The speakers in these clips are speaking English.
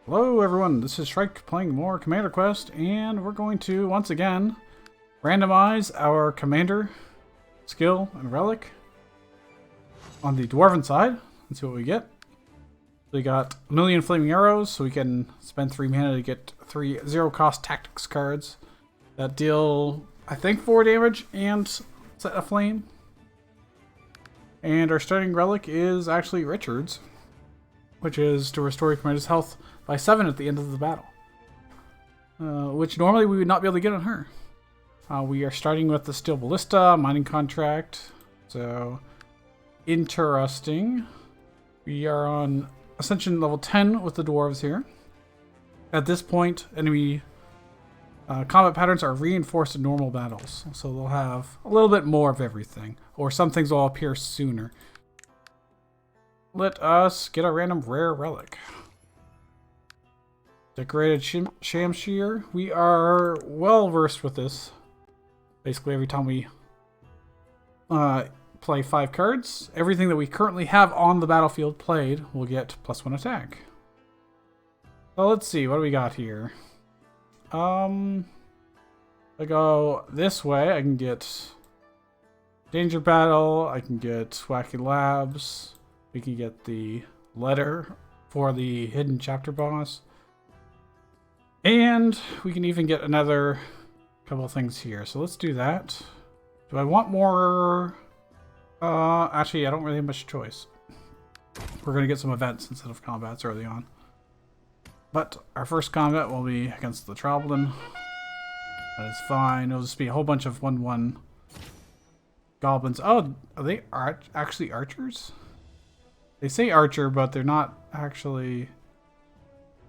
Hello everyone, this is Shrike playing more Commander Quest, and we're going to, once again, randomize our Commander skill and relic on the Dwarven side and see what we get. We got a million flaming arrows, so we can spend 3 mana to get 3 zero-cost tactics cards that deal, I think, 4 damage and set a flame. And our starting relic is actually Richard's, which is to restore your commander's health by 7 at the end of the battle. Which normally we would not be able to get on her. We are starting with the Steel Ballista, Mining Contract. So, interesting. We are on Ascension level 10 with the dwarves here. At this point, enemy combat patterns are reinforced in normal battles. So they'll have a little bit more of everything. Or some things will appear sooner. Let us get a random rare relic. Decorated Shamshir. We are well versed with this. Basically every time we play 5 cards, everything that we currently have on the battlefield played will get +1 attack. So let's see, what do we got here? If I go this way, I can get Danger Battle, I can get Wacky Labs, we can get the letter for the hidden chapter boss. And we can even get another couple of things here. So let's do that. Do I want more? Actually, I don't really have much choice. We're going to get some events instead of combats early on. But our first combat will be against the Troblin. That is fine. It'll just be a whole bunch of 1/1 goblins. Oh, are they actually archers? They say archer, but they're not actually.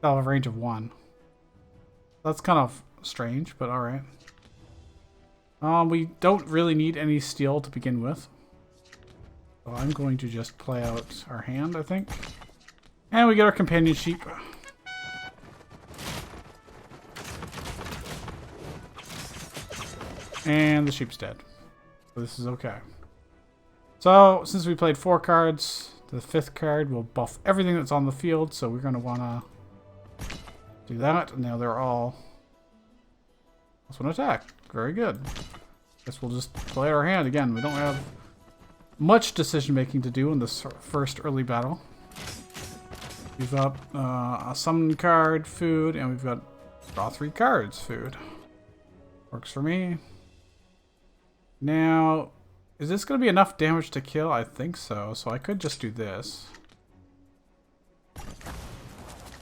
They'll have a range of 1. That's kind of strange, but alright. We don't really need any steel to begin with. So I'm going to just play out our hand, I think. And we get our companion sheep. And the sheep's dead. So this is okay. So, since we played 4 cards, the 5th card will buff everything that's on the field, so we're going to want to do that, and now they're all +1 attack. Very good. Guess we'll just play our hand again. We don't have much decision making to do in this first early battle. We've got a summon card, food, and we've got draw 3 cards, food. Works for me. Now, is this going to be enough damage to kill? I think so. So I could just do this.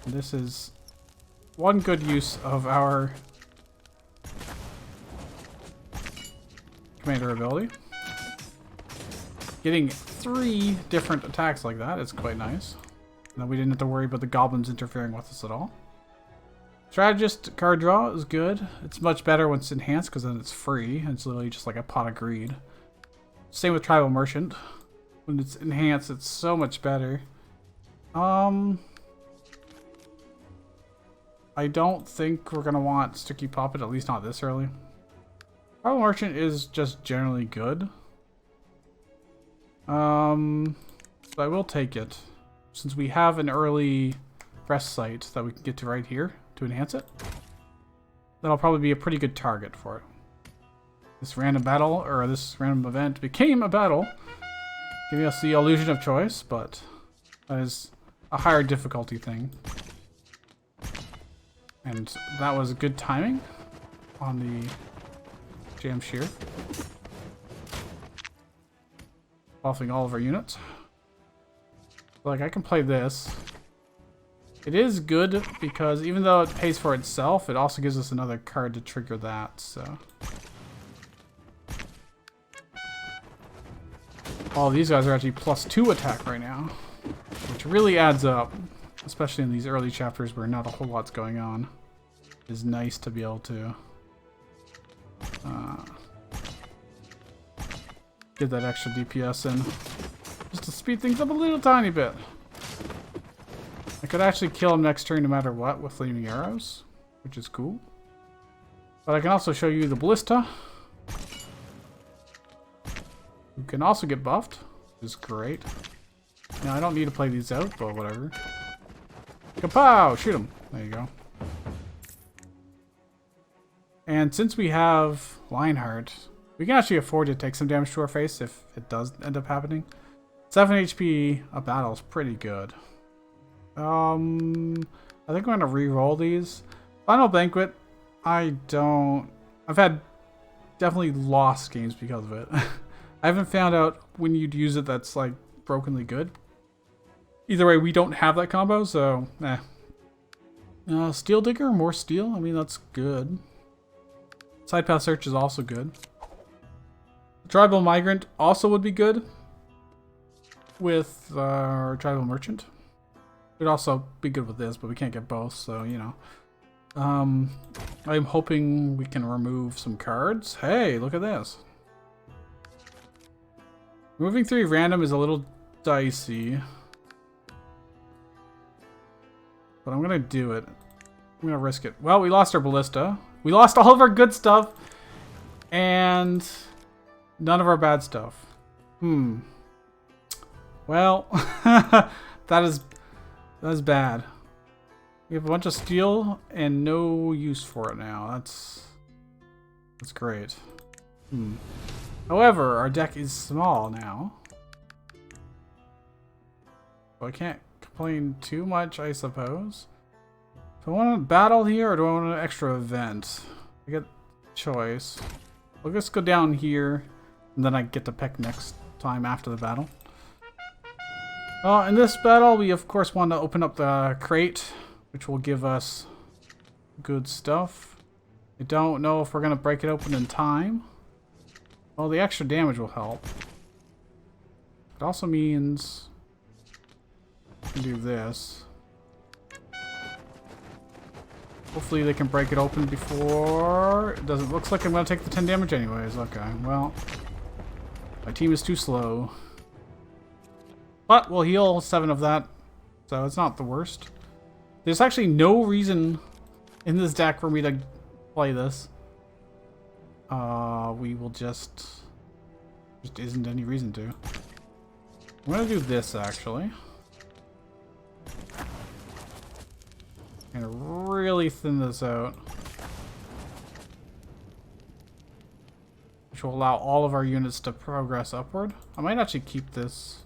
And this is one good use of our commander ability. Getting 3 different attacks like that is quite nice. And then we didn't have to worry about the goblins interfering with us at all. Strategist card draw is good. It's much better when it's enhanced because then it's free. It's literally just like a pot of greed. Same with Tribal Merchant. When it's enhanced, it's so much better. I don't think we're going to want Sticky Puppet, at least not this early. Tribal Merchant is just generally good. So I will take it. Since we have an early rest site that we can get to right here to enhance it. That'll probably be a pretty good target for it. This random battle, or this random event, became a battle. Giving us the illusion of choice, but that is a higher difficulty thing. And that was good timing on the Jam Shear. Buffing all of our units. Like, I can play this. It is good because even though it pays for itself, it also gives us another card to trigger that, so. All these guys are actually +2 attack right now, which really adds up, especially in these early chapters where not a whole lot's going on. It is nice to be able to get that extra DPS in, just to speed things up a little tiny bit. I could actually kill him next turn no matter what with flaming arrows, which is cool. But I can also show you the Ballista, who can also get buffed, which is great. Now I don't need to play these out, but whatever. Kapow! Shoot him. There you go. And since we have Lionheart, we can actually afford to take some damage to our face if it does end up happening. 7 HP a battle is pretty good. I think I'm going to re-roll these. Final Banquet, I've had definitely lost games because of it. I haven't found out when you'd use it that's like brokenly good. Either way, we don't have that combo, so Steel Digger, more steel. I mean, that's good. Side path search is also good. Tribal Migrant also would be good with our Tribal Merchant. It'd also be good with this, but we can't get both, so you know. I'm hoping we can remove some cards. Hey, look at this. Moving 3 random is a little dicey. But I'm gonna do it. I'm gonna risk it. Well, we lost our Ballista. We lost all of our good stuff. And none of our bad stuff. Well, that is bad. We have a bunch of steel and no use for it now. That's great. However, our deck is small now. So I can't complain too much, I suppose. Do I want to battle here or do I want an extra event? I get choice. We'll just go down here and then I get to pick next time after the battle. In this battle, we of course want to open up the crate, which will give us good stuff. I don't know if we're going to break it open in time. Well, the extra damage will help. It also means we can do this. Hopefully they can break it open before... It doesn't... Looks like I'm going to take the 10 damage anyways. Okay, well... My team is too slow. But we'll heal 7 of that. So it's not the worst. There's actually no reason in this deck for me to play this. We will just isn't any reason to. I'm gonna do this actually. And really thin this out. Which will allow all of our units to progress upward. I might actually keep this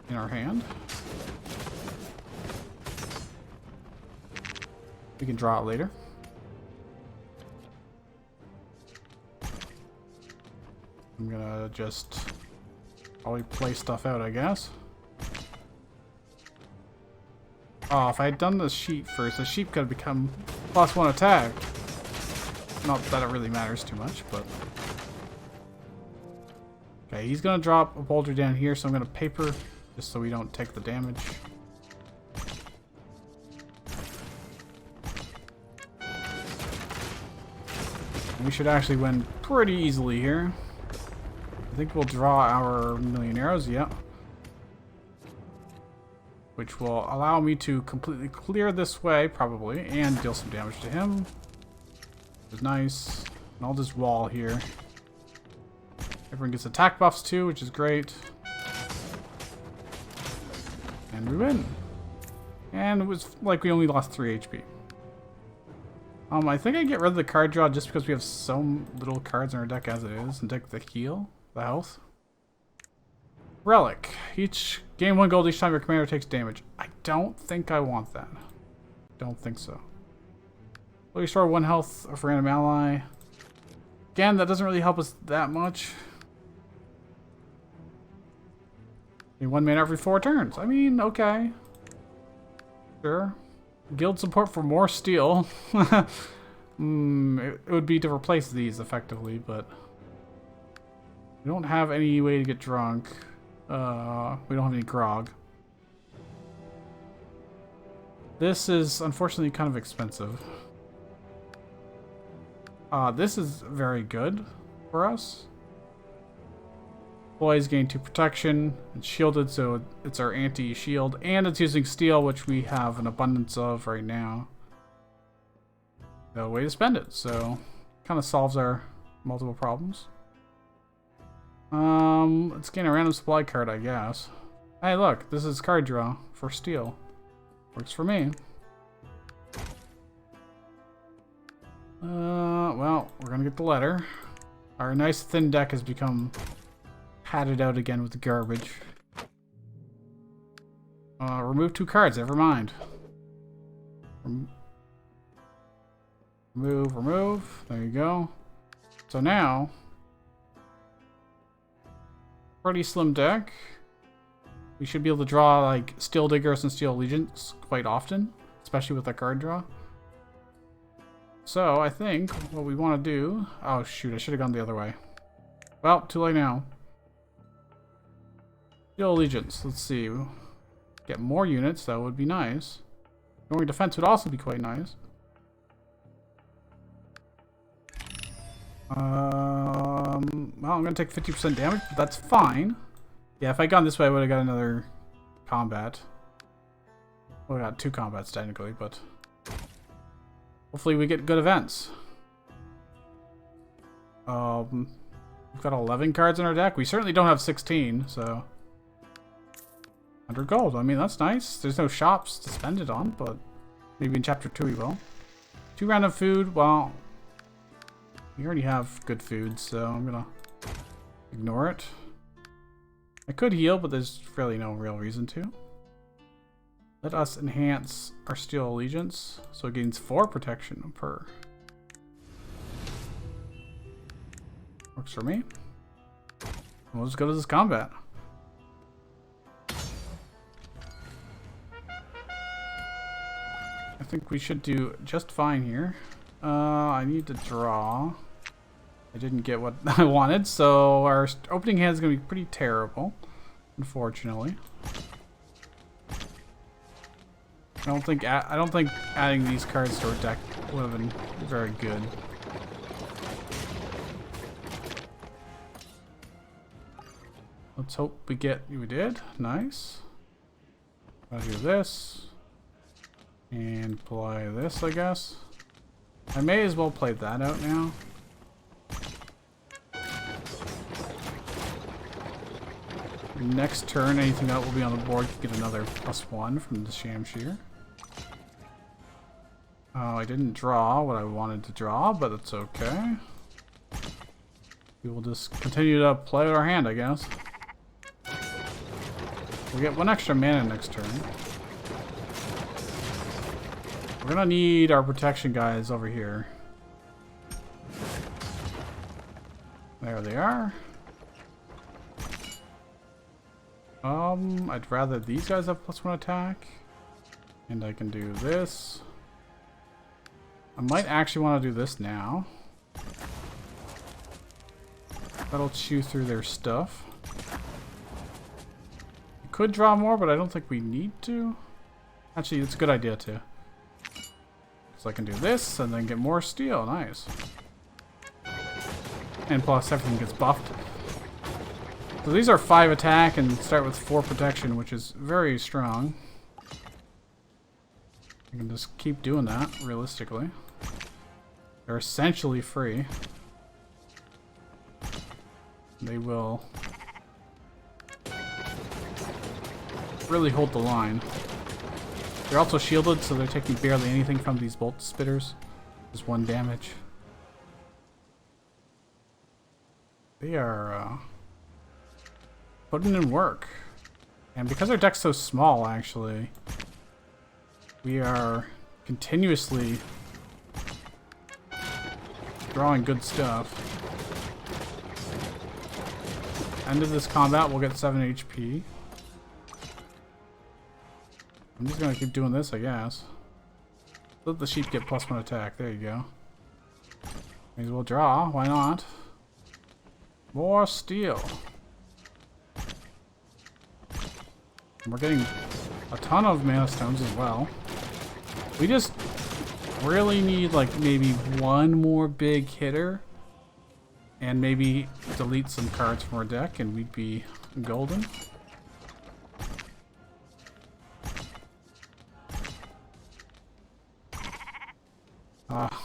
in our hand. We can draw it later. I'm gonna just probably play stuff out, I guess. Oh, if I had done the sheep first, the sheep could have become +1 attack. Not that it really matters too much, but... Okay, he's gonna drop a boulder down here, so I'm gonna paper, just so we don't take the damage. We should actually win pretty easily here. I think we'll draw our million arrows, yep. Which will allow me to completely clear this way, probably, and deal some damage to him. Which is nice. And I'll just wall here. Everyone gets attack buffs too, which is great. And we win. And it was like we only lost 3 HP. I think I get rid of the card draw just because we have so little cards in our deck as it is, and take the heal, the health. Relic. Gain 1 gold each time your commander takes damage. I don't think I want that. Don't think so. Will restore 1 health of random ally. Again, that doesn't really help us that much. Gain 1 mana every 4 turns. I mean, okay. Sure. Guild support for more steel. It would be to replace these effectively, but we don't have any way to get drunk. We don't have any grog. This is unfortunately kind of expensive. This is very good for us. Boys gain 2 protection. It's shielded, so it's our anti-shield. And it's using steel, which we have an abundance of right now. No way to spend it, so kind of solves our multiple problems. Let's gain a random supply card, I guess. Hey, look, this is card draw for steel. Works for me. Well, we're gonna get the letter. Our nice thin deck has become padded out again with the garbage. Remove 2 cards, never mind. Remove. There you go. So now, pretty slim deck. We should be able to draw like Steel Diggers and Steel Allegiance quite often, especially with that card draw. So I think what we want to do... Oh shoot, I should have gone the other way. Well, too late now. Steel Allegiance, let's see. Get more units, that would be nice. Ignoring defense would also be quite nice. Well, I'm going to take 50% damage, but that's fine. Yeah, if I'd gone this way, I would have got another combat. Well, I got 2 combats technically, but... Hopefully we get good events. We've got 11 cards in our deck. We certainly don't have 16, so... 100 gold. I mean, that's nice. There's no shops to spend it on, but maybe in Chapter 2 we will. 2 random food. Well, we already have good food, so I'm gonna ignore it. I could heal, but there's really no real reason to. Let us enhance our Steel Allegiance, so it gains 4 protection per. Works for me. We'll just go to this combat. I think we should do just fine here. I need to draw. I didn't get what I wanted, so our opening hand is going to be pretty terrible, unfortunately. I don't think adding these cards to our deck would have been very good. Let's hope we did. Nice. I'll do this. And play this, I guess. I may as well play that out now. Next turn, anything that will be on the board can get another +1 from the Shamshir. Oh, I didn't draw what I wanted to draw, but it's okay. We will just continue to play our hand, I guess. We'll get 1 extra mana next turn. We're gonna need our protection guys over here. There they are. I'd rather these guys have +1 attack. And I can do this. I might actually want to do this now. That'll chew through their stuff. We could draw more, but I don't think we need to. Actually, it's a good idea too. So I can do this and then get more steel. Nice. And plus everything gets buffed. So these are 5 attack and start with 4 protection, which is very strong. I can just keep doing that, realistically. They're essentially free. They will really hold the line. They're also shielded, so they're taking barely anything from these bolt spitters. Just 1 damage. They are putting in work. And because our deck's so small, actually, we are continuously drawing good stuff. End of this combat, we'll get 7 HP. I'm just gonna keep doing this, I guess. Let the sheep get +1 attack. There you go. May as well draw. Why not? More steel. And we're getting a ton of mana stones as well. We just really need like maybe 1 more big hitter. And maybe delete some cards from our deck and we'd be golden.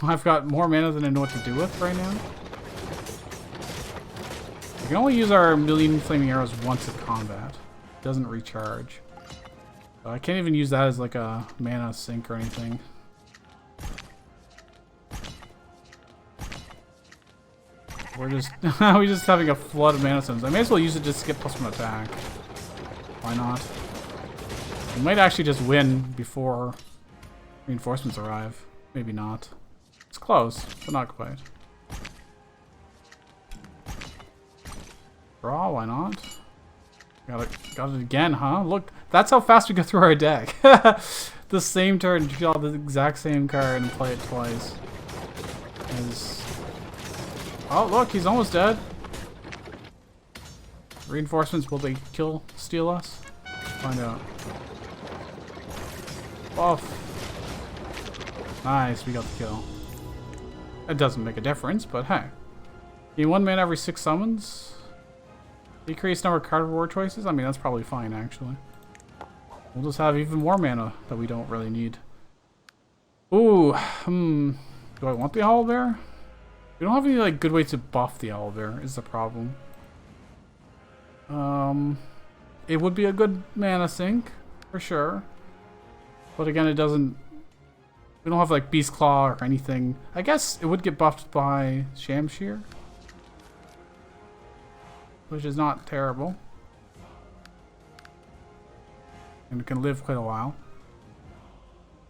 I've got more mana than I know what to do with right now. We can only use our 1,000,000 flaming arrows once in combat. It doesn't recharge. I can't even use that as like a mana sink or anything. We're just having a flood of mana stones. I may as well use it just to get +1 attack. Why not? We might actually just win before reinforcements arrive. Maybe not. It's close, but not quite. Draw, why not? Got it again, huh? Look, that's how fast we go through our deck. The same turn, draw the exact same card and play it twice. Oh, look, he's almost dead. Reinforcements, will they steal us? Find out. Buff. Nice, we got the kill. It doesn't make a difference, but hey. Gain 1 mana every 6 summons. Decrease number of card reward choices. I mean, that's probably fine, actually. We'll just have even more mana that we don't really need. Ooh, do I want the owlbear? We don't have any like good ways to buff the owlbear, is the problem. It would be a good mana sink, for sure. But again, it doesn't... We don't have like Beast Claw or anything. I guess it would get buffed by Shamshir, which is not terrible. And it can live quite a while.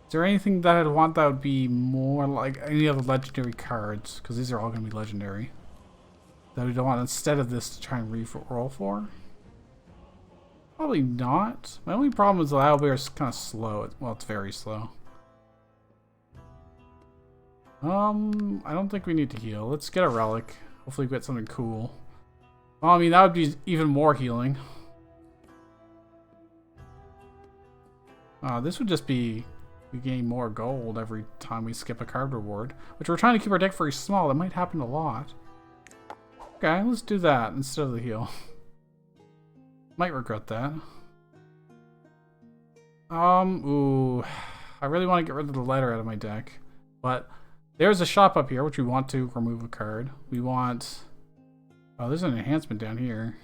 Is there anything that I'd want that would be more like any of the legendary cards? Because these are all going to be legendary. That we don't want instead of this to try and re-roll for? Probably not. My only problem is the owlbear is kind of slow. Well, it's very slow. I don't think we need to heal. Let's get a relic. Hopefully we get something cool. Well, I mean, that would be even more healing. This would just be... We gain more gold every time we skip a card reward. Which we're trying to keep our deck very small. That might happen a lot. Okay, let's do that instead of the heal. Might regret that. Ooh. I really want to get rid of the letter out of my deck. But there's a shop up here, which we want to remove a card. We want... Oh, there's an enhancement down here.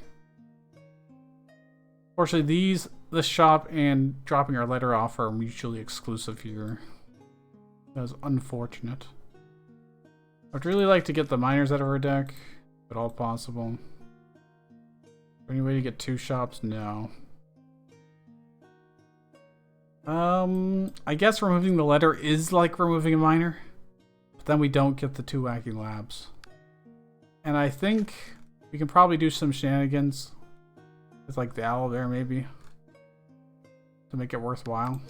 Fortunately, this shop and dropping our letter off are mutually exclusive here. That was unfortunate. I'd really like to get the miners out of our deck, if at all possible. Any way to get 2 shops? No. I guess removing the letter is like removing a miner, but then we don't get the 2 wacky labs. And I think we can probably do some shenanigans with like the owlbear maybe to make it worthwhile.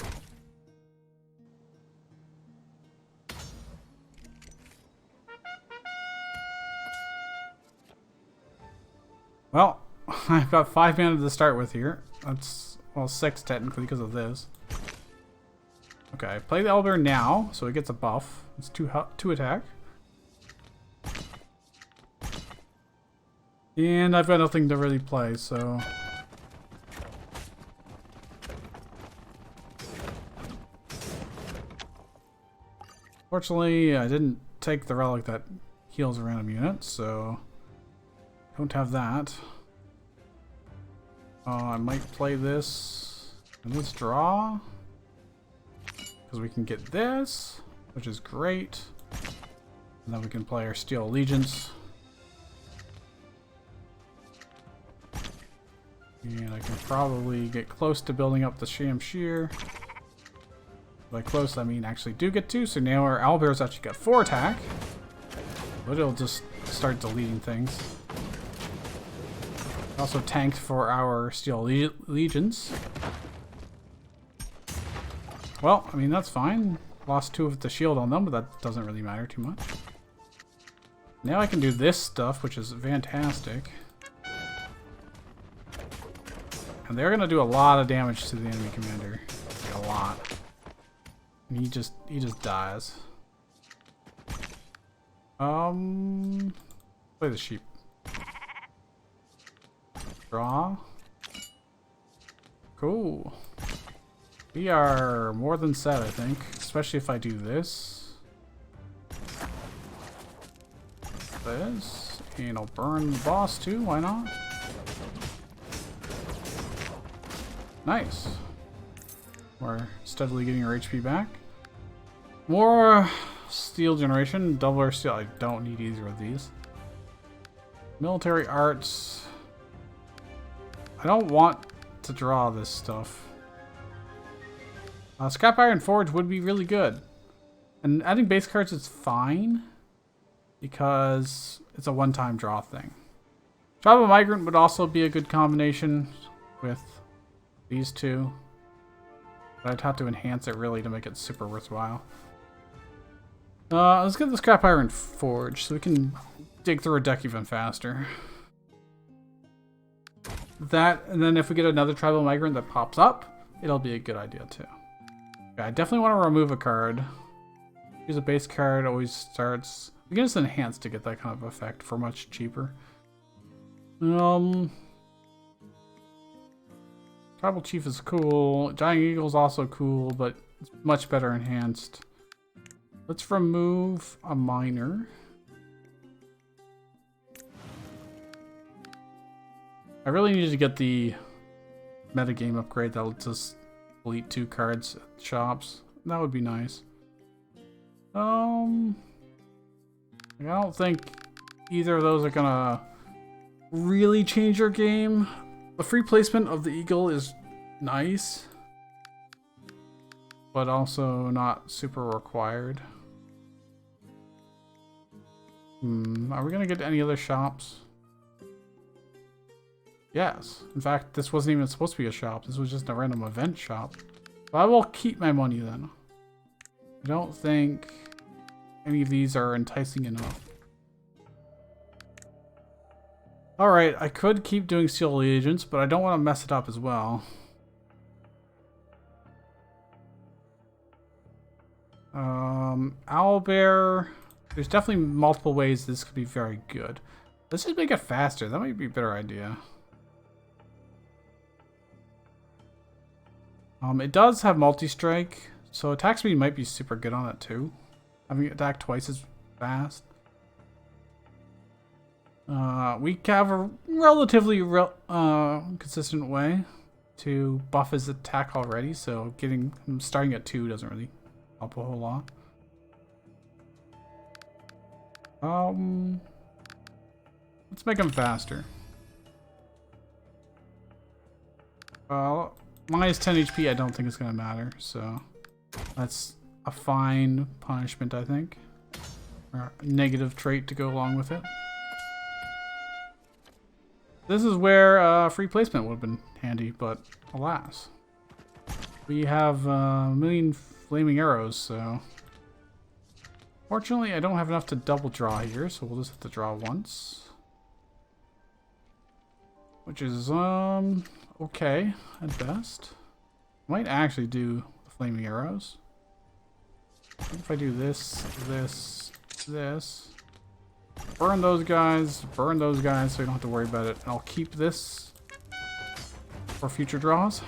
Well, I've got 5 mana to start with here. That's, well, 6 technically because of this. Okay, play the owlbear now, so it gets a buff. It's 2 attack. And I've got nothing to really play, so... Fortunately, I didn't take the relic that heals a random unit, so... Don't have that. I might play this and let's draw. Because we can get this, which is great. And then we can play our Steel Allegiance. And I can probably get close to building up the Shamshir. By close, I mean actually do get 2, so now our owlbear's actually got 4 attack. But it'll just start deleting things. Also tanked for our Steel Legions. Well, I mean, that's fine. Lost 2 of the shield on them, but that doesn't really matter too much. Now I can do this stuff, which is fantastic. And they're gonna do a lot of damage to the enemy commander. Like a lot. And he just dies. Play the sheep. Draw. Cool. We are more than set, I think. Especially if I do this. This. And I'll burn the boss too, why not? Nice. We're steadily getting our HP back. More steel generation. Double our steel. I don't need either of these. Military arts. I don't want to draw this stuff. Scrap Iron Forge would be really good. And adding base cards is fine because it's a one-time draw thing. Tribal Migrant would also be a good combination with these two. But I'd have to enhance it really to make it super worthwhile. Let's get the Scrap Iron Forge so we can dig through a deck even faster. That, and then if we get another Tribal Migrant that pops up, it'll be a good idea too. Okay, I definitely want to remove a card. Use a base card, always starts. We can just enhance to get that kind of effect for much cheaper. Tribal Chief is cool. Giant Eagle is also cool, but it's much better enhanced. Let's remove a miner. I really need to get the metagame upgrade that lets us delete 2 cards at shops. That would be nice. I don't think either of those are gonna really change your game. The free placement of the eagle is nice, but also not super required. Are we gonna get any other shops? Yes. In fact, this wasn't even supposed to be a shop. This was just a random event shop. But I will keep my money then. I don't think any of these are enticing enough. Alright, I could keep doing Steel Agents, but I don't want to mess it up as well. Owlbear. There's definitely multiple ways this could be very good. Let's just make it faster. That might be a better idea. It does have multi-strike, so attack speed might be super good on it too. Having it attack twice as fast. We have a relatively consistent way to buff his attack already, so getting him starting at 2 doesn't really help a whole lot. Let's make him faster. Minus 10 HP I don't think it's going to matter, so that's a fine punishment, I think. Or a negative trait to go along with it. This is where free placement would have been handy, but alas. We have a million flaming arrows, so... Fortunately, I don't have enough to double draw here, so we'll just have to draw once. Which is, okay, at best. Might actually do the flaming arrows. If I do this, this, this. Burn those guys, so you don't have to worry about it. And I'll keep this for future draws.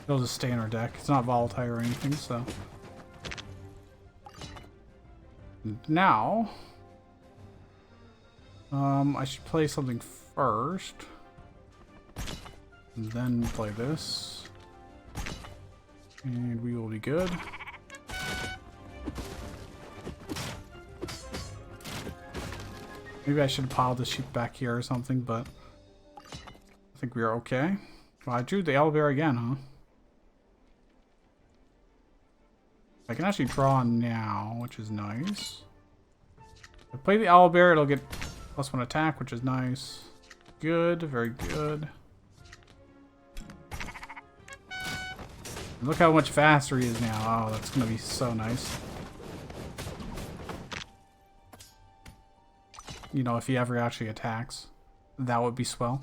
It'll just stay in our deck. It's not volatile or anything, so. Now, I should play something first. And then play this. And we will be good. Maybe I should have piled the sheep back here or something, but I think we are okay. Well, I drew the owlbear again, huh? I can actually draw now, which is nice. If I play the owlbear, it'll get +1 attack, which is nice. Good, very good. And look how much faster he is now. Oh, that's gonna be so nice. You know, if he ever actually attacks, that would be swell.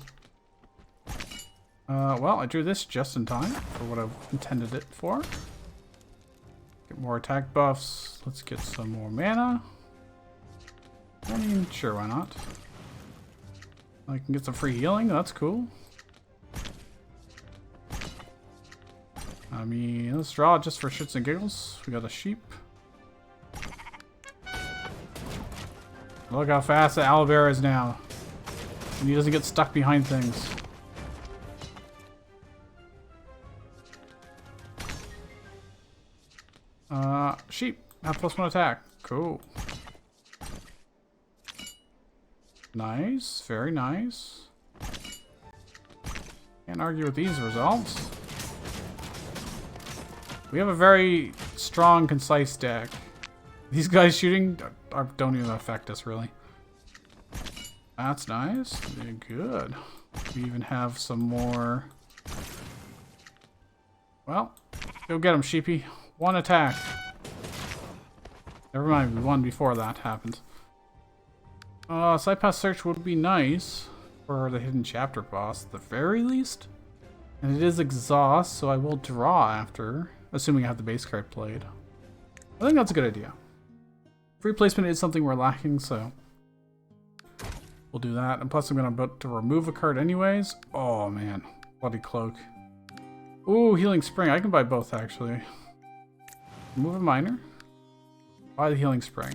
Well, I drew this just in time for what I intended it for. Get more attack buffs. Let's get some more mana. I mean, sure, why not? I can get some free healing. That's cool. I mean, let's draw just for shits and giggles. We got a sheep. Look how fast the owlbear is now. And he doesn't get stuck behind things. Sheep. Have +1 attack. Cool. Nice. Very nice. Can't argue with these results. We have a very strong, concise deck. These guys shooting don't even affect us, really. That's nice. Good. We even have some more. Well, go get him, sheepy. 1 attack. Never mind, we won before that happened. Side pass search would be nice for the hidden chapter boss, at the very least. And it is exhaust, so I will draw after, assuming I have the base card played. I think that's a good idea. Free placement is something we're lacking, so we'll do that. And plus I'm about to remove a card anyways. Oh man, bloody cloak. Ooh, healing spring. I can buy both actually. Remove a minor. Buy the healing spring.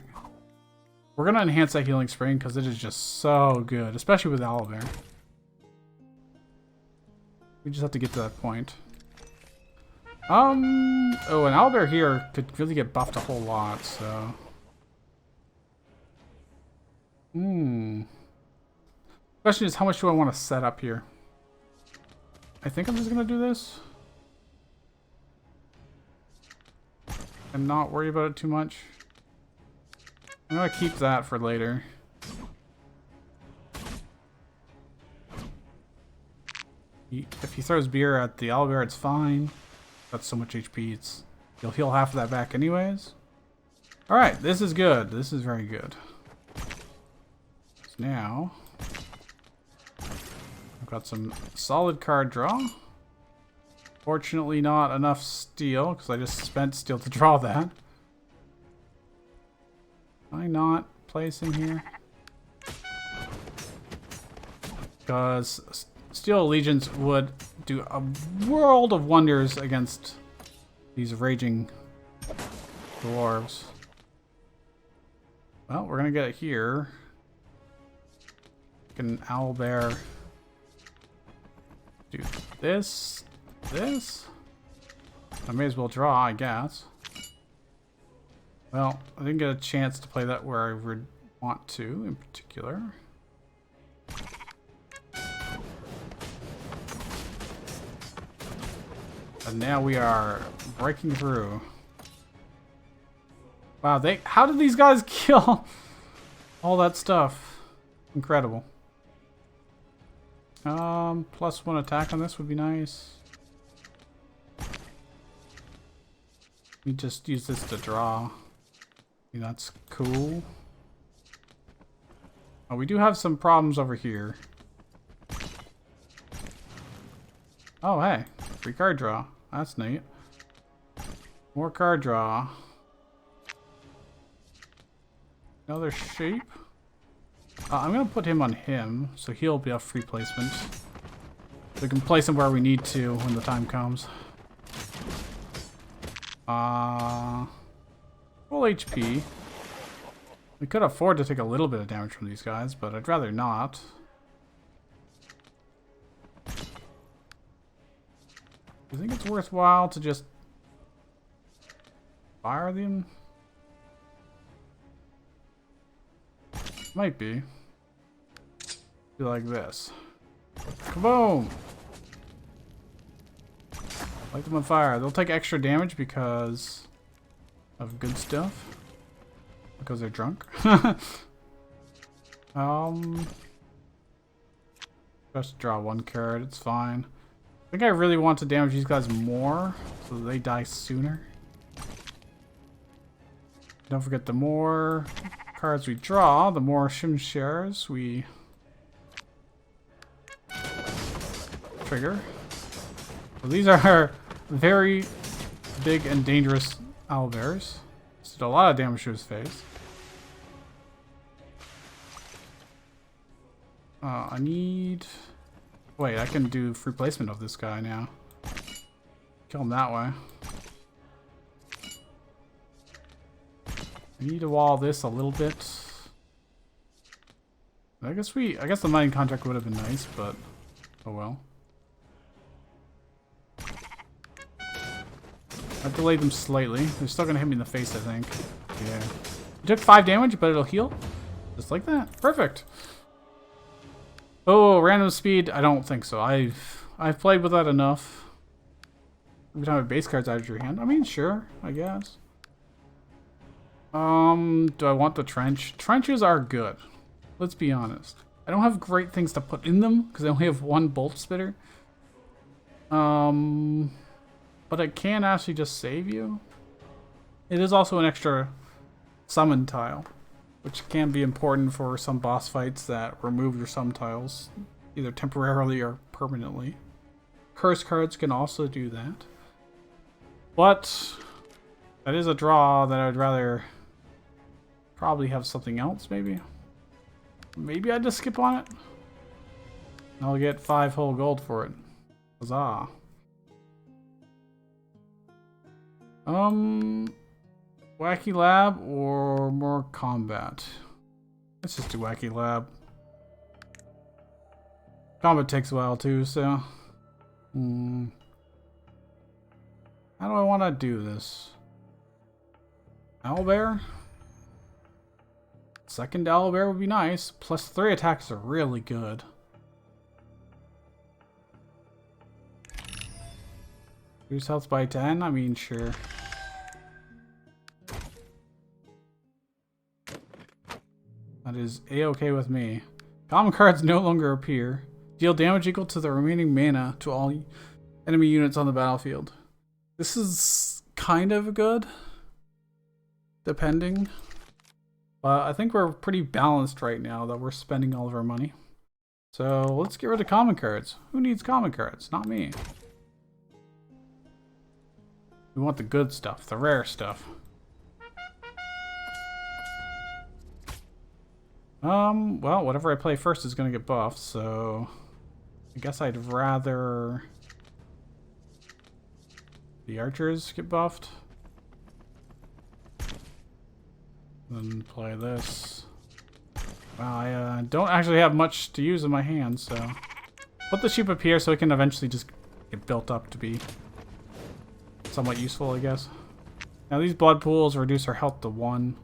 We're gonna enhance that healing spring because it is just so good, especially with owlbear. We just have to get to that point. Oh, an owlbear here could really get buffed a whole lot, so. Question is, how much do I want to set up here? I think I'm just gonna do this. And not worry about it too much. I'm gonna keep that for later. If he throws beer at the owlbear, it's fine. That's so much HP, he'll heal half of that back anyways. Alright, this is good. This is very good. So now, I've got some solid card draw. Fortunately not enough steel, because I just spent steel to draw that. Am I not placing here? Because Steel Allegiance would do a world of wonders against these raging dwarves. Well, we're gonna get it here. Can owlbear do this? I may as well draw, I guess. Well, I didn't get a chance to play that where I would want to, in particular. And now we are breaking through. Wow, how did these guys kill all that stuff? Incredible. +1 attack on this would be nice. We just use this to draw. That's cool. Oh, we do have some problems over here. Oh, hey. Free card draw. That's neat. More card draw. Another sheep. I'm going to put him on him, so he'll be a free placement. We can place him where we need to when the time comes. Full HP. We could afford to take a little bit of damage from these guys, but I'd rather not. Do you think it's worthwhile to just fire them? Might be. Do like this. Kaboom! Light them on fire. They'll take extra damage because of good stuff. Because they're drunk. Just draw 1 card. It's fine. I think I really want to damage these guys more so that they die sooner. Don't forget, the more cards we draw, the more shim shares we trigger. So these are very big and dangerous owlbears. Did a lot of damage to his face. I need... Wait, I can do free placement of this guy now. Kill him that way. I need to wall this a little bit. I guess the mining contract would have been nice, but oh well. I've delayed them slightly. They're still gonna hit me in the face, I think. Yeah. You took 5 damage, but it'll heal. Just like that. Perfect. Oh, random speed? I don't think so. I've played with that enough. Every time a base card's out of your hand. I mean, sure, I guess. Do I want the trench? Trenches are good. Let's be honest. I don't have great things to put in them because I only have 1 bolt spitter. But it can actually just save you. It is also an extra summon tile, which can be important for some boss fights that remove your summon tiles, either temporarily or permanently. Curse cards can also do that. But that is a draw that I'd rather probably have something else, maybe. Maybe I just skip on it. I'll get 5 whole gold for it. Huzzah. Wacky Lab or more combat? Let's just do Wacky Lab. Combat takes a while too, so... How do I want to do this? Owlbear? Second Owlbear would be nice. Plus 3 attacks are really good. Reduce health by 10? I mean, sure. That is a-okay with me. Common cards no longer appear. Deal damage equal to the remaining mana to all enemy units on the battlefield. This is kind of good, depending. But I think we're pretty balanced right now that we're spending all of our money. So let's get rid of common cards. Who needs common cards? Not me. We want the good stuff, the rare stuff. Well, whatever I play first is going to get buffed, so I guess I'd rather the archers get buffed. Then play this. Wow, I don't actually have much to use in my hand, so put the sheep up here so it can eventually just get built up to be somewhat useful, I guess. Now these blood pools reduce our health to 1.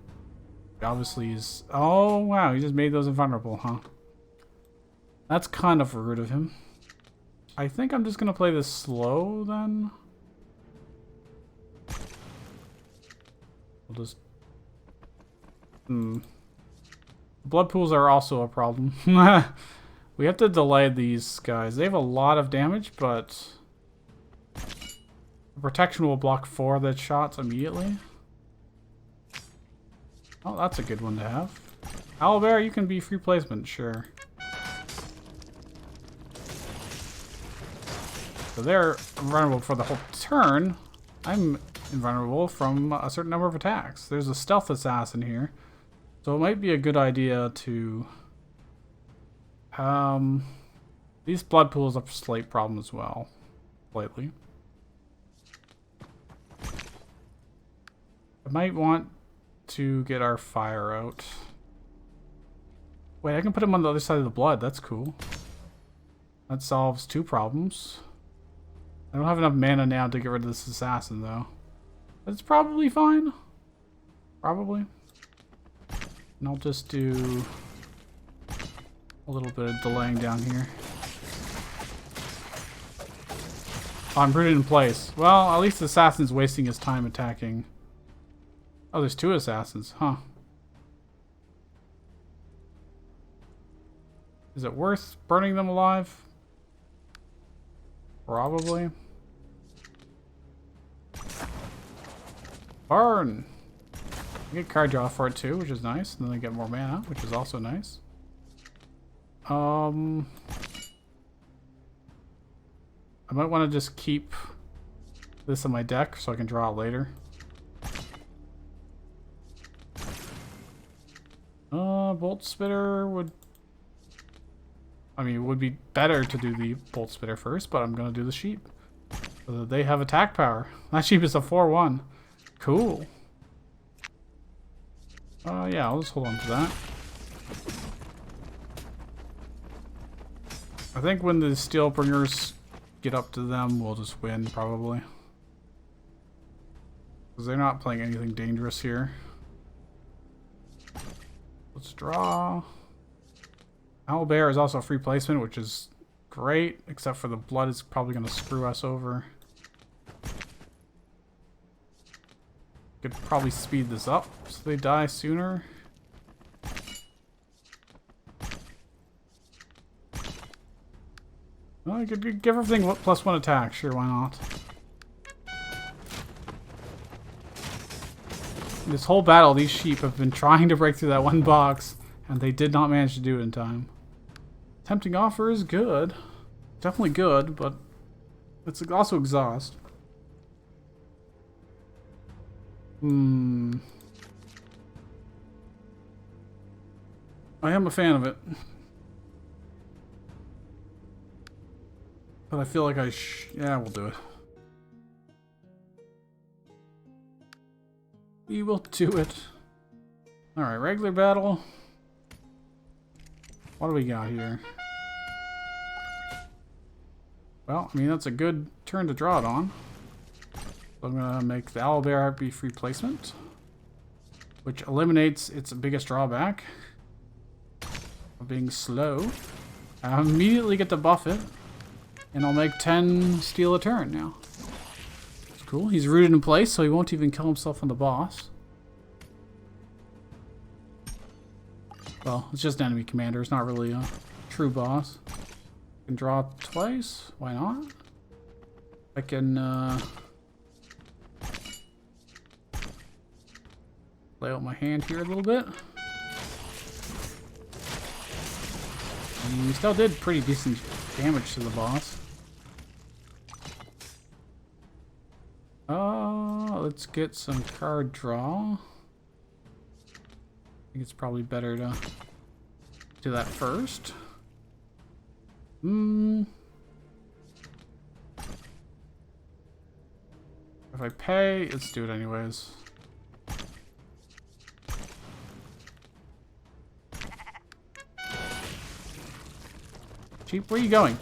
Obviously is... Oh, wow, he just made those invulnerable, huh? That's kind of rude of him. I think I'm just going to play this slow, then. We'll just... Blood pools are also a problem. We have to delay these guys. They have a lot of damage, but... the protection will block 4 of the shots immediately. Oh, that's a good one to have. Owlbear, you can be free placement, sure. So they're invulnerable for the whole turn. I'm invulnerable from a certain number of attacks. There's a stealth assassin here. So it might be a good idea to... these blood pools are a slight problem as well. Slightly. I might want to get our fire out. Wait, I can put him on the other side of the blood. That's cool. That solves 2 problems. I don't have enough mana now to get rid of this assassin, though. But it's probably fine. Probably. And I'll just do a little bit of delaying down here. Oh, I'm rooted in place. Well, at least the assassin's wasting his time attacking. Oh, there's 2 assassins, huh? Is it worth burning them alive? Probably. Burn! I get card draw for it too, which is nice. And then I get more mana, which is also nice. I might want to just keep this in my deck so I can draw it later. Bolt Spitter would... I mean, it would be better to do the Bolt Spitter first, but I'm going to do the sheep. So that they have attack power. That sheep is a 4-1. Cool. Yeah, I'll just hold on to that. I think when the Steel Bringers get up to them, we'll just win, probably. Because they're not playing anything dangerous here. Let's draw. Owlbear is also a free placement, which is great, except for the blood is probably going to screw us over. Could probably speed this up so they die sooner. Well, I could give everything +1 attack. Sure, why not? This whole battle, these sheep have been trying to break through that one box, and they did not manage to do it in time. Tempting offer is good. Definitely good, but it's also exhaust. I am a fan of it. But I feel like yeah, we'll do it. We will do it. Alright, regular battle. What do we got here? Well, I mean, that's a good turn to draw it on. So I'm going to make the Owlbear be free placement, which eliminates its biggest drawback of being slow. I immediately get to buff it, and I'll make 10 steal a turn now. It's cool. He's rooted in place, so he won't even kill himself on the boss. Well, it's just an enemy commander. It's not really a true boss. I can draw twice. Why not? I can lay out my hand here a little bit. And we still did pretty decent damage to the boss. Let's get some card draw. I think it's probably better to do that first. If I pay, let's do it anyways. Sheep, where are you going?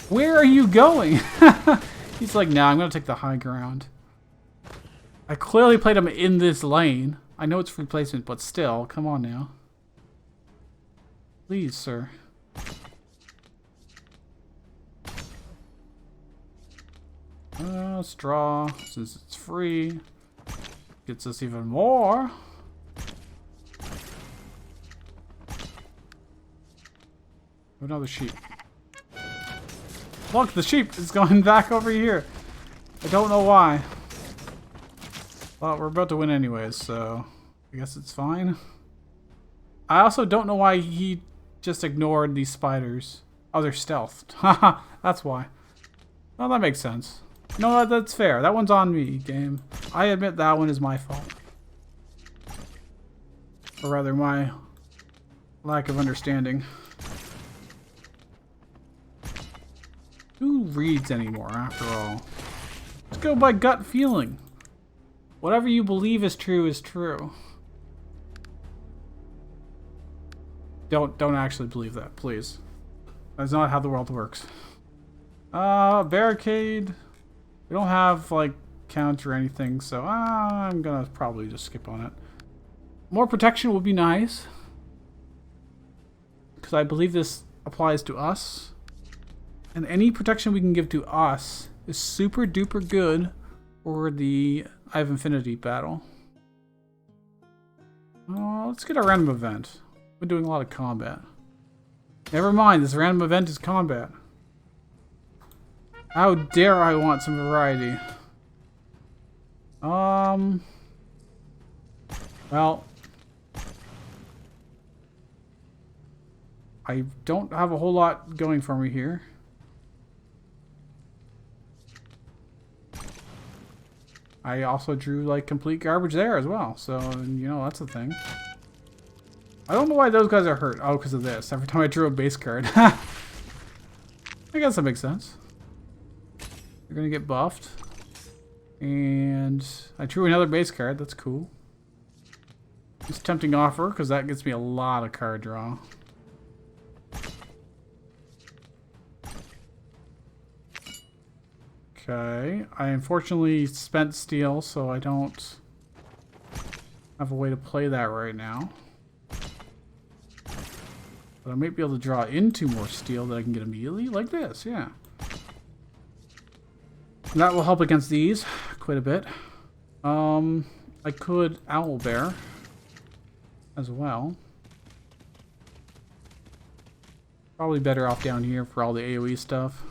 Where are you going? He's like, nah, I'm gonna take the high ground. I clearly played him in this lane. I know it's free placement, but still, come on now. Please, sir. Let's draw, since it's free. Gets us even more. Another sheep. Look, the sheep is going back over here. I don't know why. Well, we're about to win anyways, so I guess it's fine. I also don't know why he just ignored these spiders. Oh, they're stealthed. Haha, that's why. Well, that makes sense. No, that's fair. That one's on me, game. I admit that one is my fault. Or rather, my lack of understanding. Who reads anymore, after all? Let's go by gut feeling. Whatever you believe is true is true. Don't actually believe that, please. That's not how the world works. Barricade. We don't have, like, count or anything, so I'm gonna probably just skip on it. More protection would be nice. Because I believe this applies to us. And any protection we can give to us is super duper good for the I Have Infinity battle. Let's get a random event. We're doing a lot of combat. Never mind, this random event is combat. How dare I want some variety? Well, I don't have a whole lot going for me here. I also drew, like, complete garbage there as well, so, you know, that's a thing. I don't know why those guys are hurt. Oh, because of this. Every time I drew a base card. I guess that makes sense. You're gonna get buffed. And I drew another base card. That's cool. Just tempting offer, because that gets me a lot of card draw. Okay. I unfortunately spent steel, so I don't have a way to play that right now. But I might be able to draw into more steel that I can get immediately, like this, yeah. And that will help against these quite a bit. I could owlbear as well. Probably better off down here for all the AoE stuff.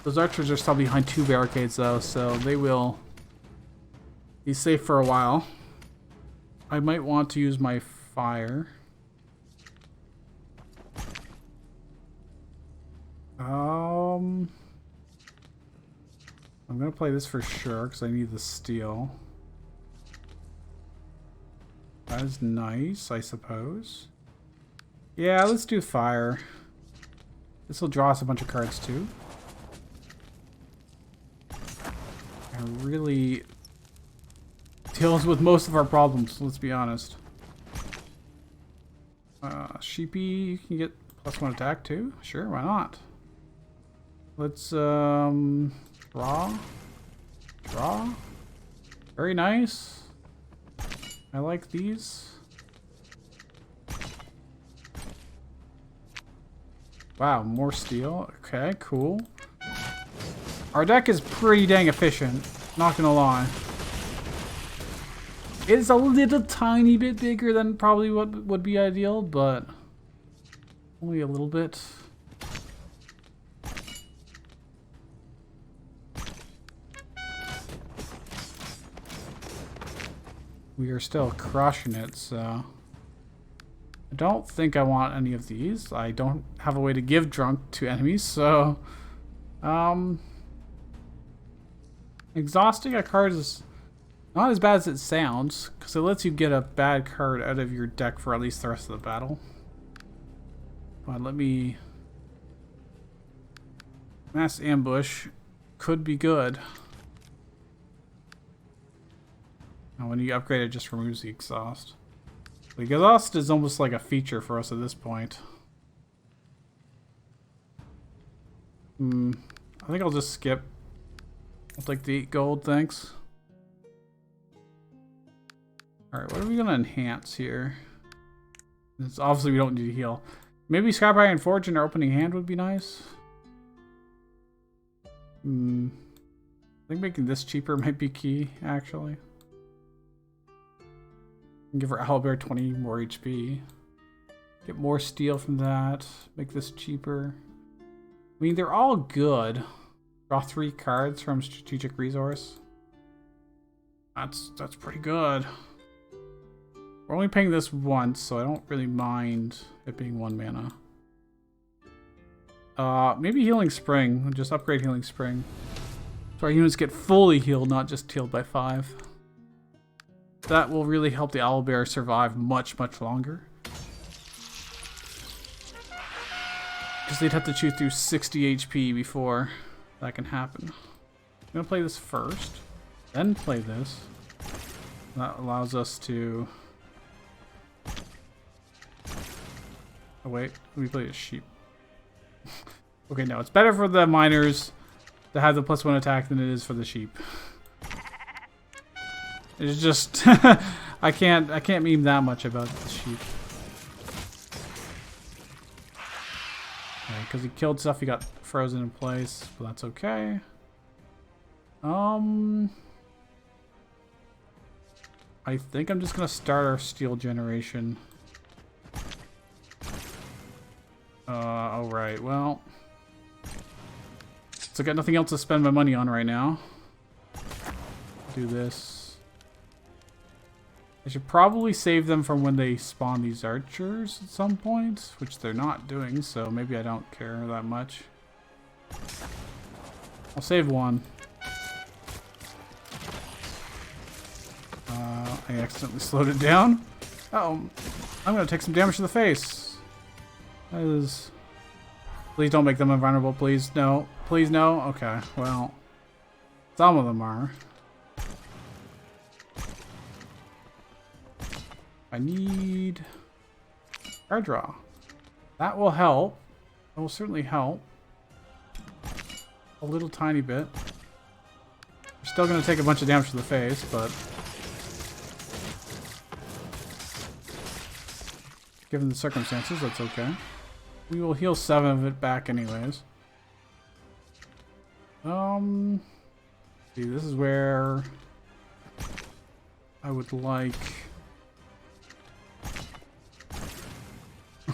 Those archers are still behind 2 barricades though, so they will be safe for a while. I might want to use my fire. I'm gonna play this for sure because I need the steel. That is nice, I suppose. Yeah, let's do fire. This will draw us a bunch of cards too. And really deals with most of our problems, let's be honest. Sheepy, you can get +1 attack too. Sure, why not? Let's draw. Draw. Very nice. I like these. Wow, more steel. Okay, cool. Our deck is pretty dang efficient, not gonna lie. It is a little tiny bit bigger than probably what would be ideal, but only a little bit. We are still crushing it, so I don't think I want any of these. I don't have a way to give drunk to enemies, so exhausting a card is not as bad as it sounds, because it lets you get a bad card out of your deck for at least the rest of the battle. But let me... Mass ambush could be good. And when you upgrade it, just removes the exhaust. The exhaust is almost like a feature for us at this point. I think I'll just skip. I'll take the 8 gold, thanks. Alright, what are we going to enhance here? It's obviously we don't need to heal. Maybe Scrap Iron Forge in our opening hand would be nice. I think making this cheaper might be key, actually. Give her Owlbear 20 more HP. Get more steel from that. Make this cheaper. I mean, they're all good. Draw 3 cards from Strategic Resource. That's pretty good. We're only paying this once, so I don't really mind it being 1 mana. Maybe Healing Spring. Just upgrade Healing Spring. So our units get fully healed, not just healed by 5. That will really help the Owlbear survive much, much longer. Because they'd have to chew through 60 HP before that can happen. I'm going to play this first, then play this. That allows us to... Oh wait, we played a sheep. Okay, no, it's better for the miners to have the +1 attack than it is for the sheep. It's just I can't meme that much about the sheep. Because he killed stuff, he got frozen in place, but that's okay. I think I'm just gonna start our steel generation. Alright, well. So I got nothing else to spend my money on right now. Do this. I should probably save them from when they spawn these archers at some point, which they're not doing, so maybe I don't care that much. I'll save one. I accidentally slowed it down. Uh-oh. I'm going to take some damage to the face. That is... Please don't make them invulnerable, please. No. Please, no. Okay, well... Some of them are. I need card draw. That will help. That will certainly help. A little tiny bit. We're still going to take a bunch of damage to the face, but... given the circumstances, that's okay. We will heal 7 of it back anyways. See, this is where I would like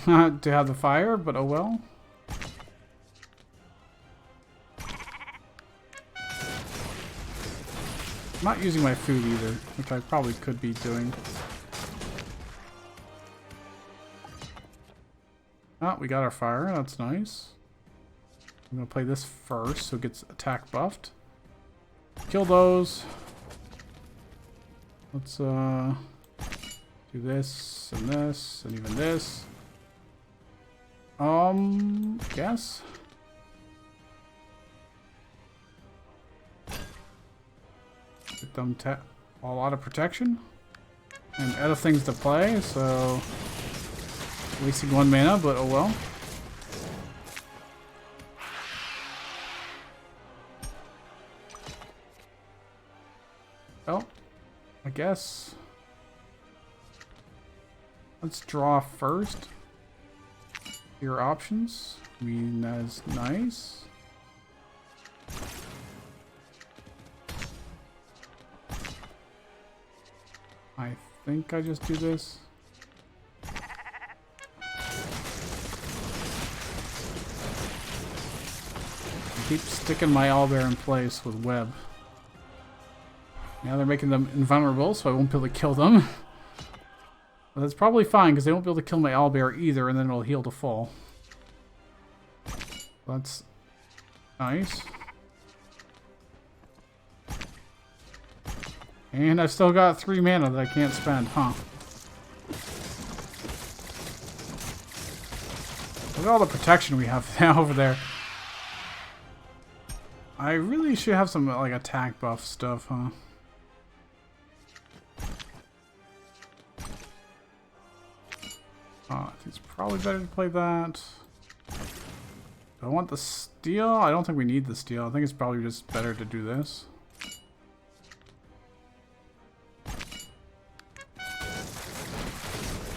to have the fire, but oh well. I'm not using my food either, which I probably could be doing. Oh, we got our fire. That's nice. I'm going to play this first so it gets attack buffed. Kill those. Let's do this and this and even this. Guess. Get them all out of protection. And other things to play, so wasting 1 mana, but oh well. Well, I guess let's draw first. Your options. I mean, that's nice. I think I just do this. Keep sticking my owlbear in place with web. Now they're making them invulnerable, so I won't be able to kill them. But that's probably fine, because they won't be able to kill my owlbear either, and then it'll heal to full. That's nice. And I've still got 3 mana that I can't spend, huh? Look at all the protection we have now over there. I really should have some, like, attack buff stuff, huh? I think it's probably better to play that. Do I want the steel? I don't think we need the steel. I think it's probably just better to do this.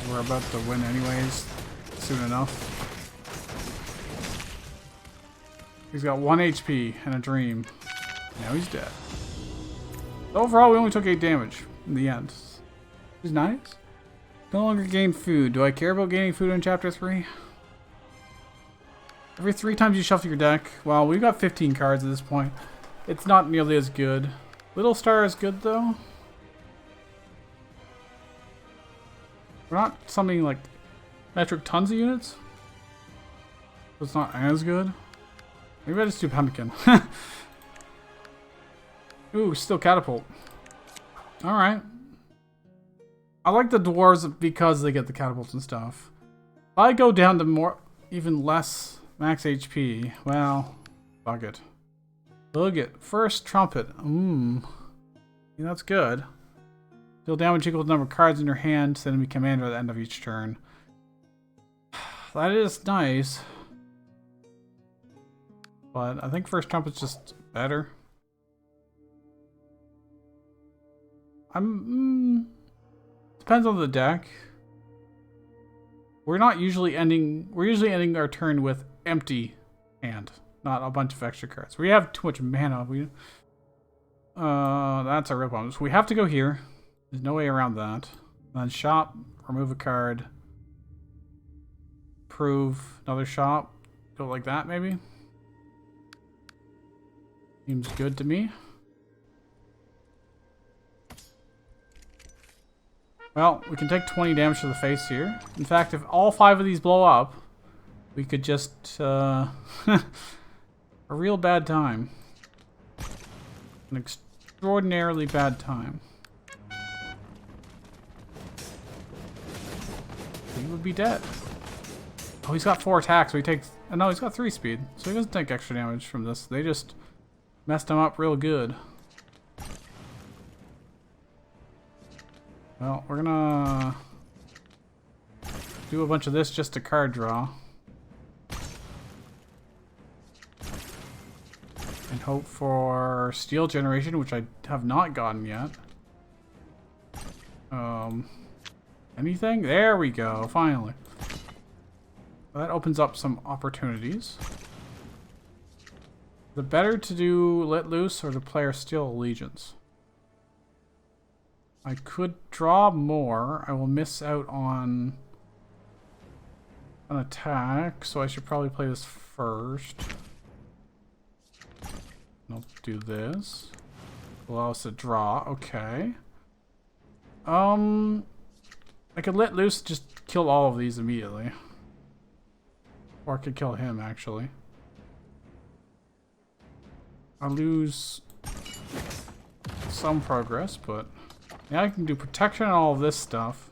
We're about to win anyways, soon enough. He's got 1 HP and a dream. Now he's dead. Overall, we only took 8 damage in the end. He's nice. No longer gain food. Do I care about gaining food in Chapter 3? Every 3 times you shuffle your deck. Well, we've got 15 cards at this point. It's not nearly as good. Little Star is good, though. We're not summoning, like, metric tons of units. So it's not as good. Maybe I just do Pemmican. Ooh, still Catapult. Alright. I like the dwarves because they get the catapults and stuff. If I go down to more, even less max HP, well, fuck it. Look it. First Trumpet. Yeah, that's good. Deal damage equal to the number of cards in your hand, send enemy commander at the end of each turn. That is nice. But I think First Trumpet's just better. Depends on the deck. We're usually ending our turn with empty hand, not a bunch of extra cards. We have too much mana. That's a real problem. So we have to go here. There's no way around that. Then shop, remove a card. Prove another shop. Go like that, maybe. Seems good to me. Well, we can take 20 damage to the face here. In fact, if all 5 of these blow up, we could just, a real bad time. An extraordinarily bad time. He would be dead. Oh, he's got 4 attacks, so he takes... Oh, no, he's got 3 speed, so he doesn't take extra damage from this. They just messed him up real good. Well, we're gonna do a bunch of this just to card draw. hope for steel generation, which I have not gotten yet. Anything? There we go, finally. That opens up some opportunities. The better to do let loose or to play our steel allegiance. I could draw more. I will miss out on an attack, so I should probably play this first. I'll do this. Allow us to draw. Okay. I could let loose, just kill all of these immediately. Or I could kill him, actually. I lose some progress, but yeah, I can do protection and all of this stuff.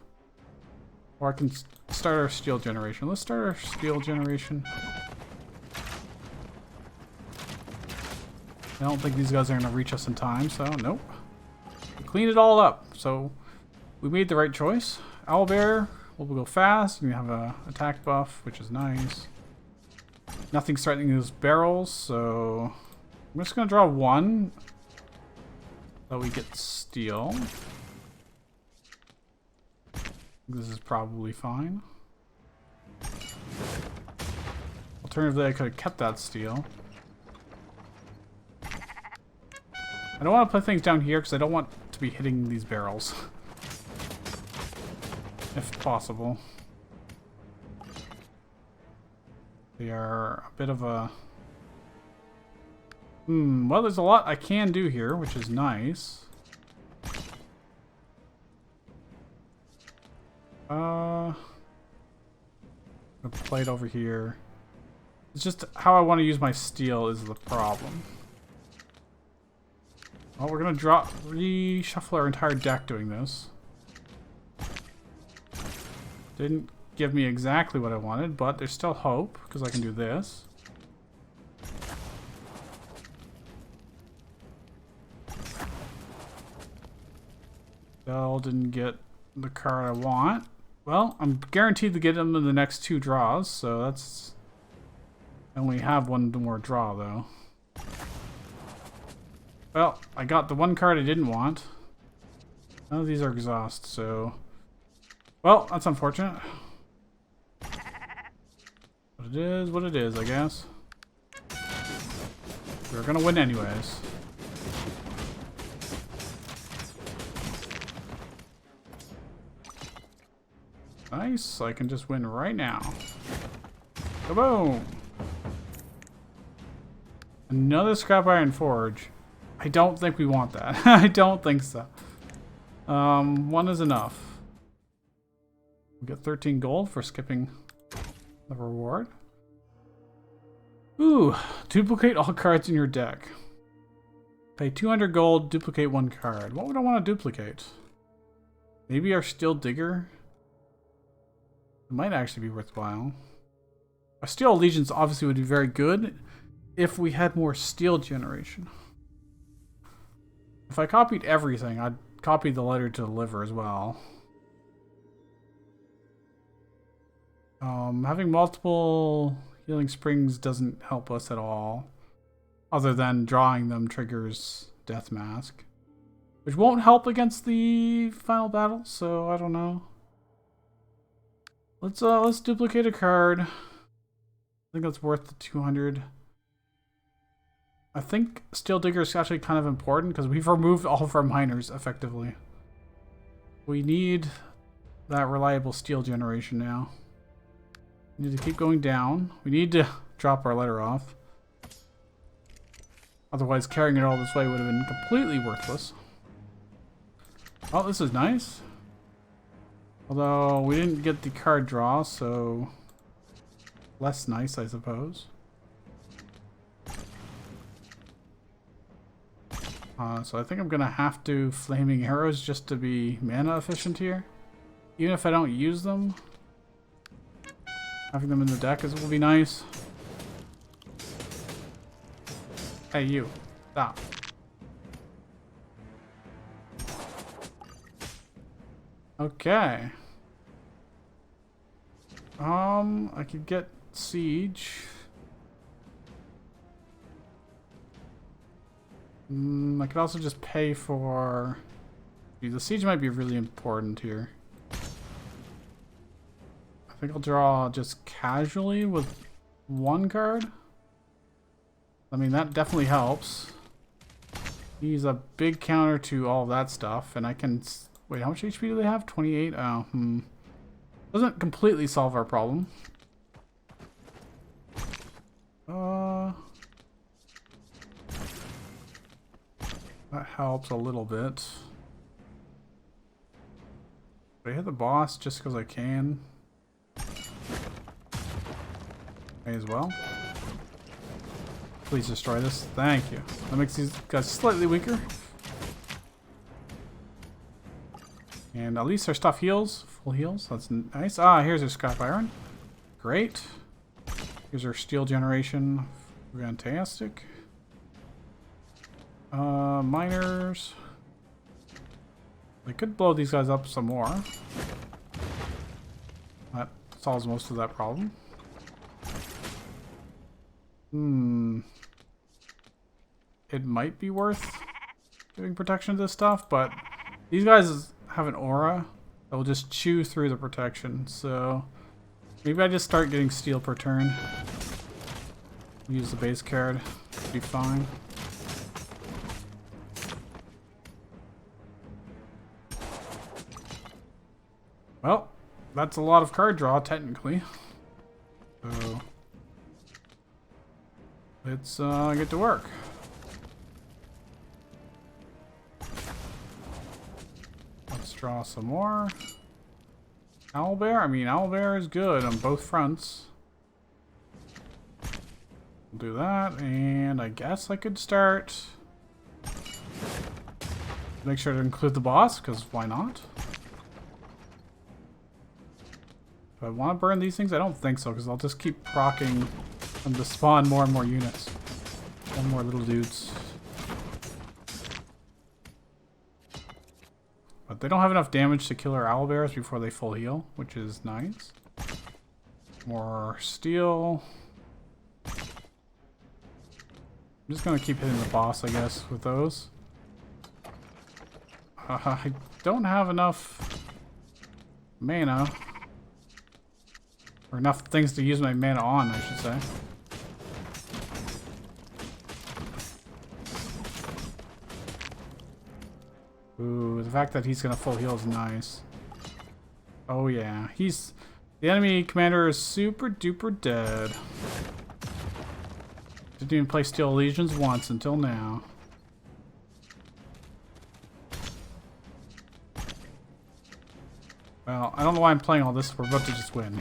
Or I can start our steel generation. Let's start our steel generation. I don't think these guys are going to reach us in time, so nope. We cleaned it all up, so we made the right choice. Owlbear will go fast. We have a attack buff, which is nice. Nothing's threatening those barrels, so I'm just going to draw one. So we get steel. This is probably fine. Alternatively, I could have kept that steel. I don't want to put things down here because I don't want to be hitting these barrels. If possible. They are a bit of a... well, there's a lot I can do here, which is nice. A plate over here. It's just how I want to use my steel is the problem. Well, we're gonna reshuffle our entire deck doing this. Didn't give me exactly what I wanted, but there's still hope, because I can do this. Still didn't get the card I want. Well, I'm guaranteed to get them in the next two draws, so that's... I only have one more draw, though. Well, I got the one card I didn't want. None of these are exhaust, so... Well, that's unfortunate. But it is what it is, I guess. We're gonna win anyways. Nice, I can just win right now. Kaboom! Another scrap iron forge. I don't think we want that. I don't think so. One is enough. We get 13 gold for skipping the reward. Ooh, duplicate all cards in your deck. Pay 200 gold, duplicate one card. What would I want to duplicate? Maybe our Steel Digger? It might actually be worthwhile. Our Steel Allegiance obviously would be very good if we had more steel generation. If I copied everything, I'd copy the letter to deliver as well. Having multiple healing springs doesn't help us at all. Other than drawing them triggers Death Mask. Which won't help against the final battle, so I don't know. Let's duplicate a card. I think that's worth the 200. I think Steel Digger is actually kind of important because we've removed all of our miners effectively. We need that reliable steel generation now. We need to keep going down. We need to drop our letter off. Otherwise, carrying it all this way would have been completely worthless. Oh, this is nice. Although, we didn't get the card draw, so... less nice, I suppose. So I think I'm gonna have to Flaming Arrows just to be mana efficient here. Even if I don't use them. Having them in the deck will be nice. Hey, you. Stop. Okay. I could get Siege. I could also just pay for... The siege might be really important here. I think I'll draw just casually with one card. I mean, that definitely helps. He's a big counter to all of that stuff, and I can... Wait, how much HP do they have? 28? Oh, Doesn't completely solve our problem. That helps a little bit. But I hit the boss just because I can. May as well. Please destroy this. Thank you. That makes these guys slightly weaker. And at least our stuff heals. Full heals. That's nice. Ah, here's our scrap iron. Great. Here's our steel generation. Fantastic. Miners. They could blow these guys up some more. That solves most of that problem. It might be worth giving protection to this stuff, but these guys have an aura that will just chew through the protection, so maybe I just start getting steel per turn. Use the base card. Be fine. Well, that's a lot of card draw, technically. So, let's get to work. Let's draw some more. Owlbear? I mean, Owlbear is good on both fronts. We'll do that, and I guess I could start... Make sure to include the boss, because why not? Do I want to burn these things? I don't think so, because I'll just keep proccing them to spawn more and more units. And more little dudes. But they don't have enough damage to kill our owlbears before they full heal, which is nice. More steel. I'm just going to keep hitting the boss, I guess, with those. I don't have enough mana. Or enough things to use my mana on, I should say. Ooh, the fact that he's gonna full heal is nice. Oh yeah, the enemy commander is super duper dead. Didn't even play Steel Legions once until now. Well, I don't know why I'm playing all this. We're about to just win.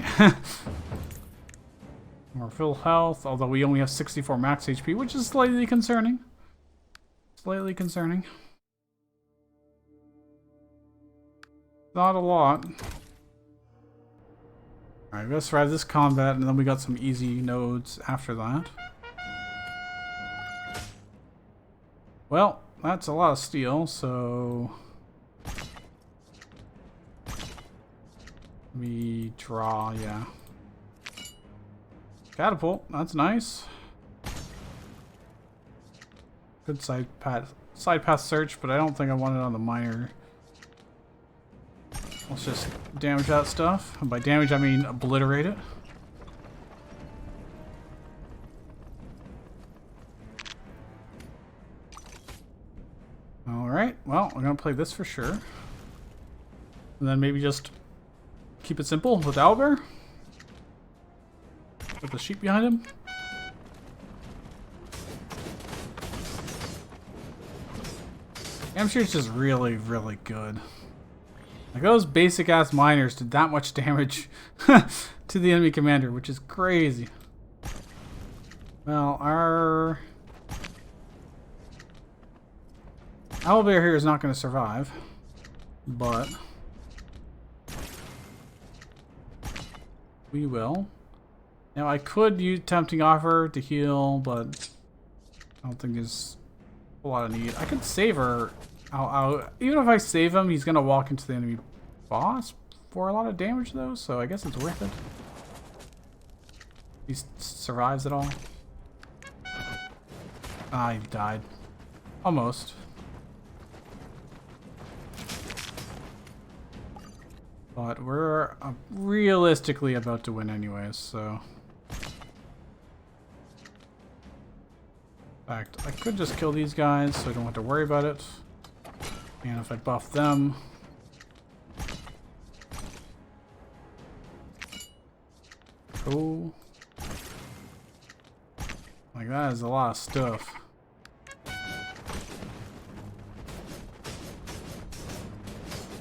More full health, although we only have 64 max HP, which is slightly concerning. Slightly concerning. Not a lot. Alright, let's survive this combat, and then we got some easy nodes after that. Well, that's a lot of steel, so... We draw, yeah. Catapult, that's nice. Good side path search, but I don't think I want it on the miner. Let's just damage that stuff. And by damage, I mean obliterate it. Alright, well, I'm gonna play this for sure. And then maybe just keep it simple with Owlbear. With the sheep behind him. I'm sure it's just really, really good. Like those basic ass miners did that much damage to the enemy commander, which is crazy. Well, our Owlbear here is not going to survive, but we will. Now I could use Tempting Offer to heal, but I don't think there's a lot of need. I could save her. Even if I save him, he's gonna walk into the enemy boss for a lot of damage though, so I guess it's worth it. He survives it all. Ah, he died. Almost. But we're realistically about to win anyways, so... In fact, I could just kill these guys so I don't have to worry about it. And if I buff them... Cool. Like, that is a lot of stuff.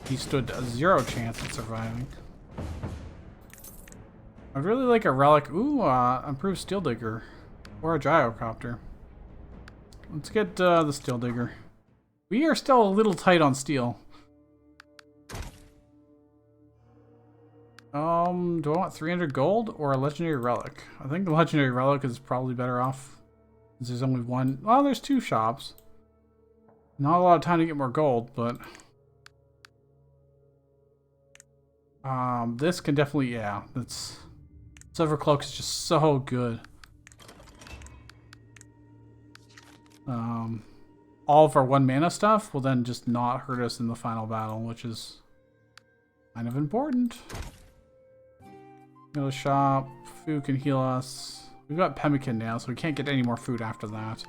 He stood a 0 chance at surviving. I'd really like a relic. Ooh, improved steel digger. Or a gyrocopter. Let's get the steel digger. We are still a little tight on steel. Do I want 300 gold or a legendary relic? I think the legendary relic is probably better off. Because there's only one. Well, there's 2 shops. Not a lot of time to get more gold, but... this can definitely, yeah, that's... Silver Cloak is just so good. All of our 1 mana stuff will then just not hurt us in the final battle, which is kind of important. Go to shop. Food can heal us. We've got pemmican now, so we can't get any more food after that.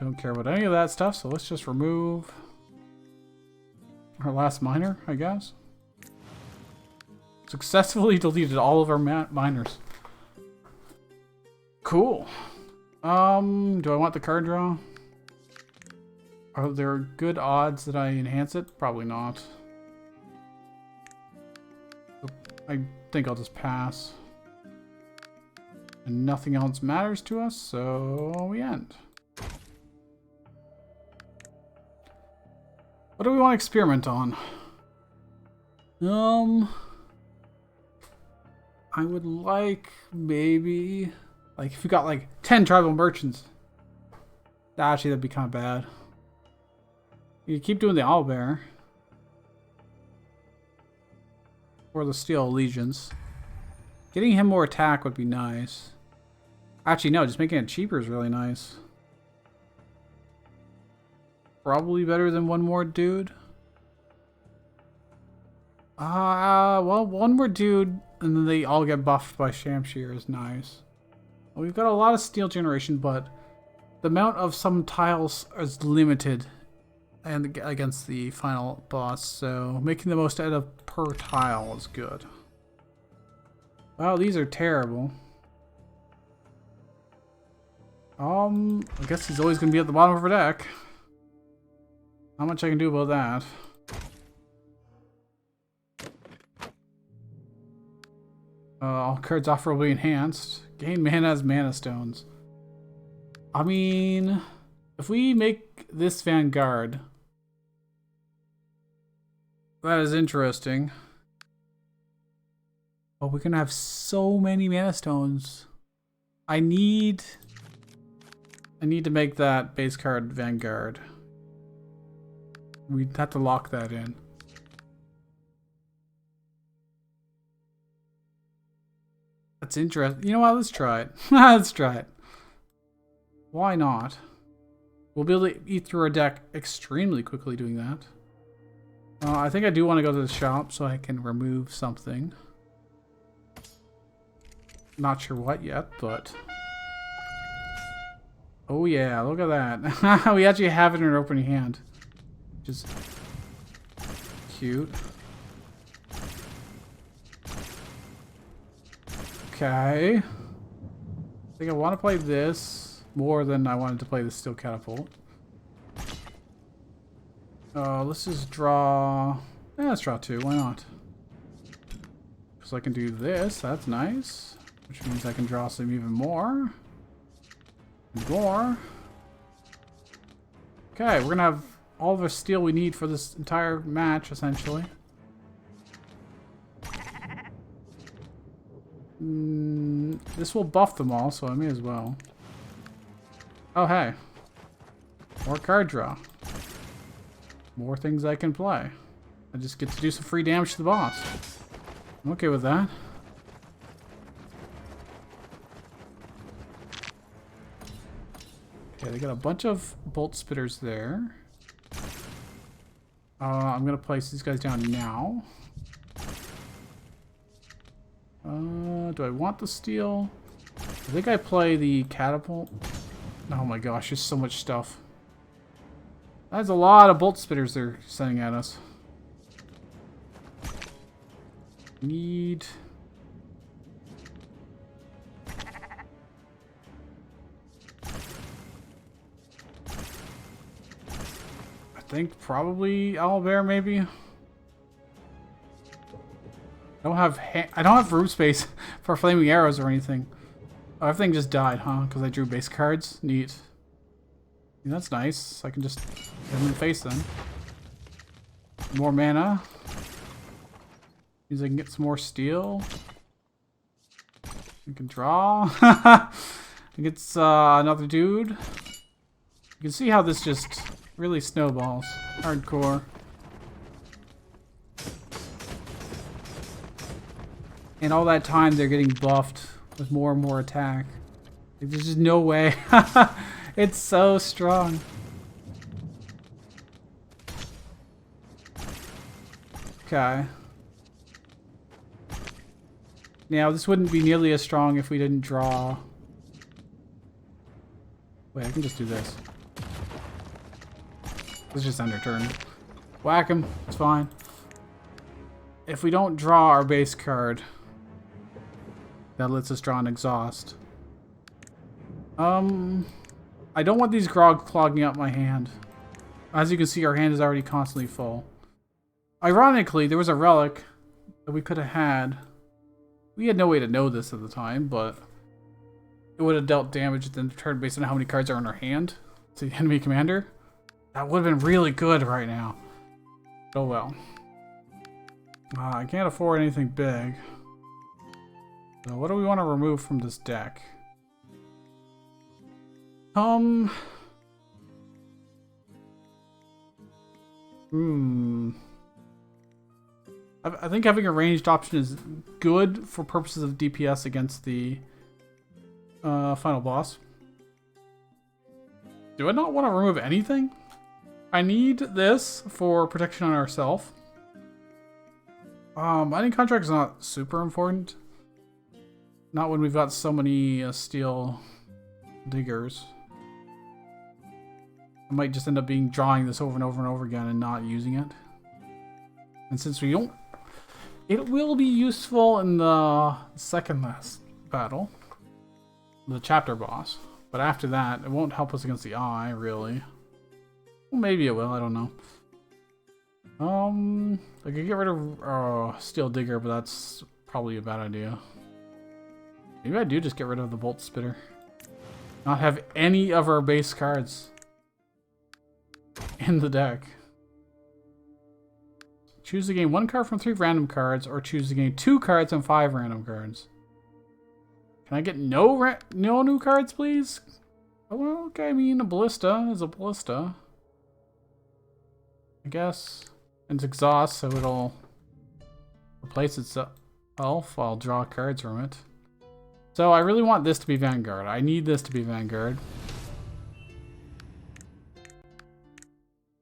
Don't care about any of that stuff, so let's just remove our last miner, I guess. Successfully deleted all of our miners. Cool. Do I want the card draw? Are there good odds that I enhance it? Probably not. I think I'll just pass. And nothing else matters to us, so we end. What do we want to experiment on? I would like maybe like if we got like 10 tribal merchants. Actually, that'd be kind of bad. You keep doing the owlbear. Or the steel allegiance. Getting him more attack would be nice. Actually, no, just making it cheaper is really nice. Probably better than one more dude. Well, one more dude, and then they all get buffed by Shamshir is nice. Well, we've got a lot of steel generation, but the amount of some tiles is limited and against the final boss, so making the most out of per tile is good. Wow, these are terrible. I guess he's always going to be at the bottom of our deck. Not much I can do about that. All cards offer will be enhanced. Gain mana as mana stones. I mean, if we make this Vanguard, that is interesting. But we're gonna have so many mana stones. I need to make that base card Vanguard. We'd have to lock that in. That's interesting. You know what? Let's try it. Let's try it. Why not? We'll be able to eat through our deck extremely quickly doing that. I think I do want to go to the shop so I can remove something. Not sure what yet, but... Oh yeah, look at that. We actually have it in our opening hand. Which is cute. Okay. I think I want to play this more than I wanted to play the steel catapult. Let's just draw... Yeah, let's draw 2. Why not? So I can do this. That's nice. Which means I can draw some even more. More. Okay, we're going to have all the steel we need for this entire match, essentially. This will buff them all, so I may as well. Oh, hey. More card draw. More things I can play. I just get to do some free damage to the boss. I'm okay with that. Okay, they got a bunch of bolt spitters there. I'm gonna place these guys down now. Do I want the steel? I think I play the catapult. Oh my gosh, there's so much stuff. That's a lot of bolt spitters they're sending at us. Need... I think probably owlbear maybe. I don't have room space for flaming arrows or anything. Oh, everything just died, huh? Because I drew base cards. Neat. Yeah, that's nice. I can just hit him in the face then. More mana. Means I can get some more steel. I can draw. I get another dude. You can see how this just really snowballs. Hardcore. And all that time they're getting buffed with more and more attack. Like, there's just no way. It's so strong. Okay. Now this wouldn't be nearly as strong if we didn't draw. Wait, I can just do this. Let's just end our turn. Whack him. It's fine. If we don't draw our base card, that lets us draw an exhaust. I don't want these grog clogging up my hand. As you can see, our hand is already constantly full. Ironically, there was a relic that we could have had. We had no way to know this at the time, but it would have dealt damage at the end of turn based on how many cards are in our hand to the enemy commander. That would have been really good right now. Oh well. I can't afford anything big. So what do we want to remove from this deck? I think having a ranged option is good for purposes of DPS against the final boss. Do I not want to remove anything? I need this for protection on ourselves. Mining contract is not super important. Not when we've got so many steel diggers. I might just end up drawing this over and over and over again and not using it. And since we don't, it will be useful in the second last battle, the chapter boss. But after that, it won't help us against the eye, really. Well, maybe it will. I don't know. I could get rid of steel digger, but that's probably a bad idea. Maybe I do just get rid of the bolt spitter. Not have any of our base cards in the deck. Choose to gain 1 card from 3 random cards, or choose to gain 2 cards and 5 random cards. Can I get no new cards, please? Oh, well, okay, I mean, a ballista is a ballista. I guess. And it's exhaust, so it'll replace itself. I'll draw cards from it. So I really want this to be Vanguard. I need this to be Vanguard.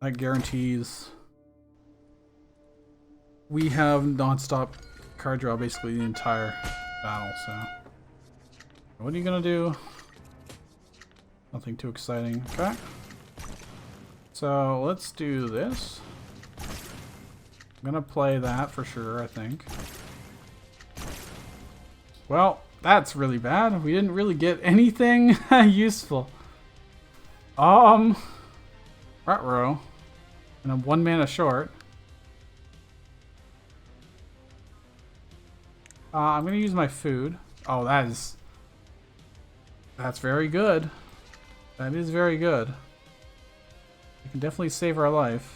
That guarantees we have non-stop card draw basically the entire battle, so. What are you gonna do? Nothing too exciting. Okay. So let's do this. I'm gonna play that for sure, I think. Well, that's really bad. We didn't really get anything useful. Ruh-roh. And I'm 1 mana short. I'm gonna use my food. Oh, that's very good. That is very good. We can definitely save our life.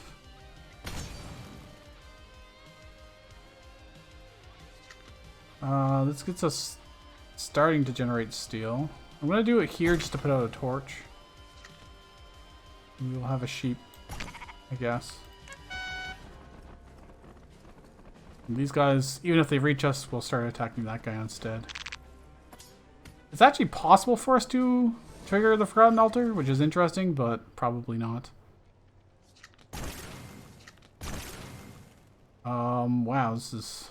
This gets us starting to generate steel. I'm gonna do it here just to put out a torch. We will have a sheep, I guess. And these guys, even if they reach us, we'll start attacking that guy instead. It's actually possible for us to trigger the Forgotten Altar, which is interesting, but probably not. Wow, this is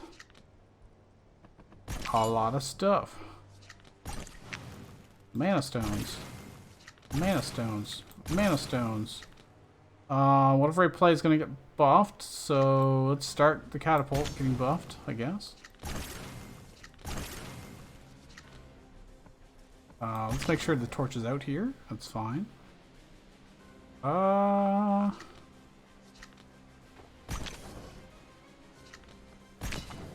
a lot of stuff. Mana stones. Mana stones. Mana stones. Whatever I play is gonna get buffed, so let's start the catapult getting buffed, I guess. Let's make sure the torch is out here. That's fine.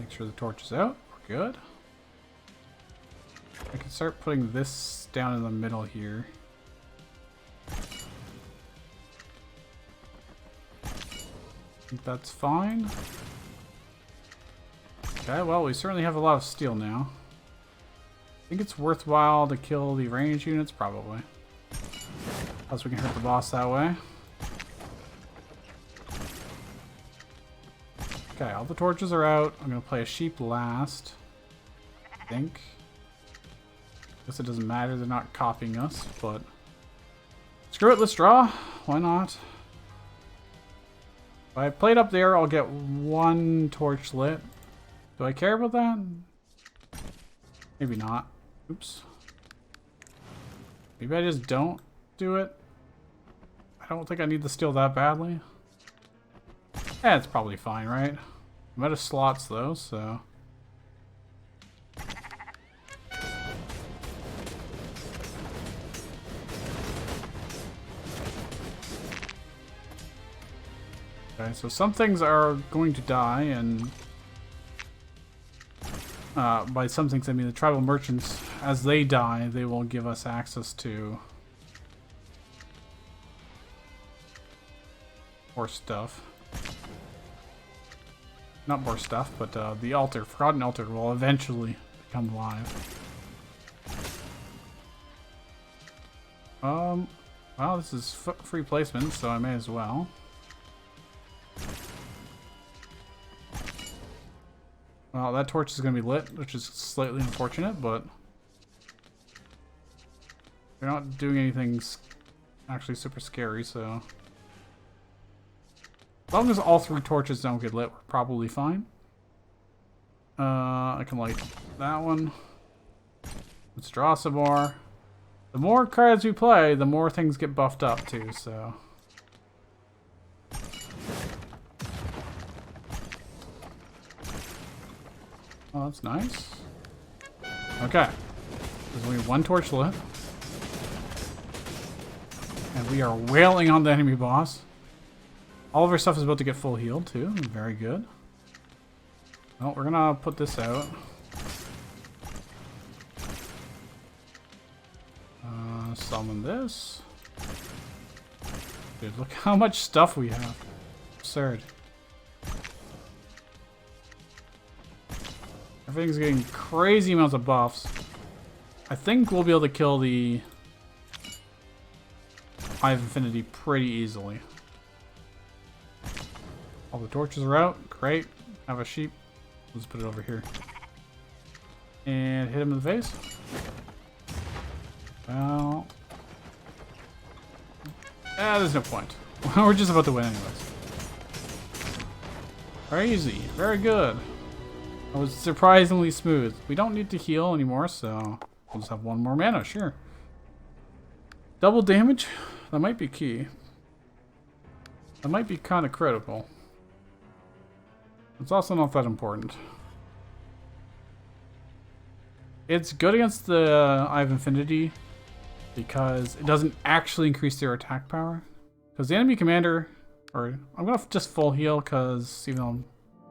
Make sure the torch is out. We're good. I can start putting this down in the middle here. I think that's fine. Okay, well, we certainly have a lot of steel now. I think it's worthwhile to kill the range units, probably. Plus we can hurt the boss that way. Okay, all the torches are out. I'm gonna play a sheep last. I think. Guess it doesn't matter, they're not copying us, but... Screw it, let's draw. Why not? If I play it up there, I'll get one torch lit. Do I care about that? Maybe not. Oops. Maybe I just don't do it. I don't think I need the steel that badly. Yeah, it's probably fine, right? I'm out of slots though, so... Okay, so some things are going to die, and... by some things I mean the tribal merchants, as they die, they will give us access to... more stuff. Not more stuff, but the altar, Forgotten Altar, will eventually become live. Well, this is free placement, so I may as well. Well, that torch is going to be lit, which is slightly unfortunate, but they're not doing anything actually super scary, so... As long as all three torches don't get lit, we're probably fine. I can light that one. Let's draw some more. The more cards we play, the more things get buffed up too, so... Oh, that's nice. Okay. There's only one torch lit. And we are wailing on the enemy boss. All of our stuff is about to get full healed too. Very good. Well, we're gonna put this out. Summon this. Dude, look how much stuff we have. Absurd. Everything's getting crazy amounts of buffs. I think we'll be able to kill the Eye of Infinity pretty easily. All the torches are out. Great. Have a sheep. Let's put it over here. And hit him in the face. Well... there's no point. We're just about to win anyways. Very easy. Very good. That was surprisingly smooth. We don't need to heal anymore, so we'll just have one more mana, sure. Double damage? That might be key. That might be kind of critical. It's also not that important. It's good against the Eye of Infinity because it doesn't actually increase their attack power. Because the enemy commander, or I'm going to just full heal because even though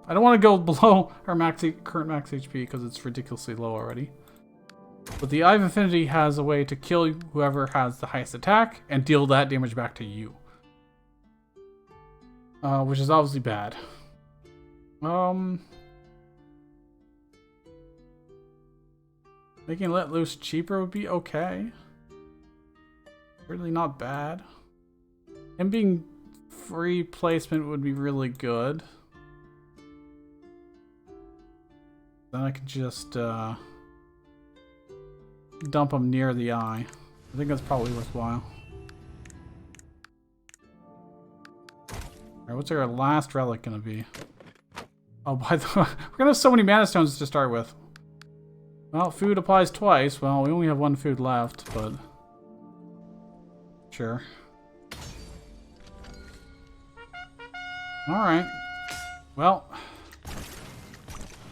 I don't want to go below our current max HP because it's ridiculously low already. But the Eye of Infinity has a way to kill whoever has the highest attack and deal that damage back to you. Which is obviously bad. Making Let Loose cheaper would be okay. Really not bad. Him being free placement would be really good. Then I could just dump him near the eye. I think that's probably worthwhile. Alright, what's our last relic gonna be? Oh, by the way, we're gonna have so many mana stones to start with. Well, food applies twice. Well, we only have one food left, but... Sure. Alright. Well...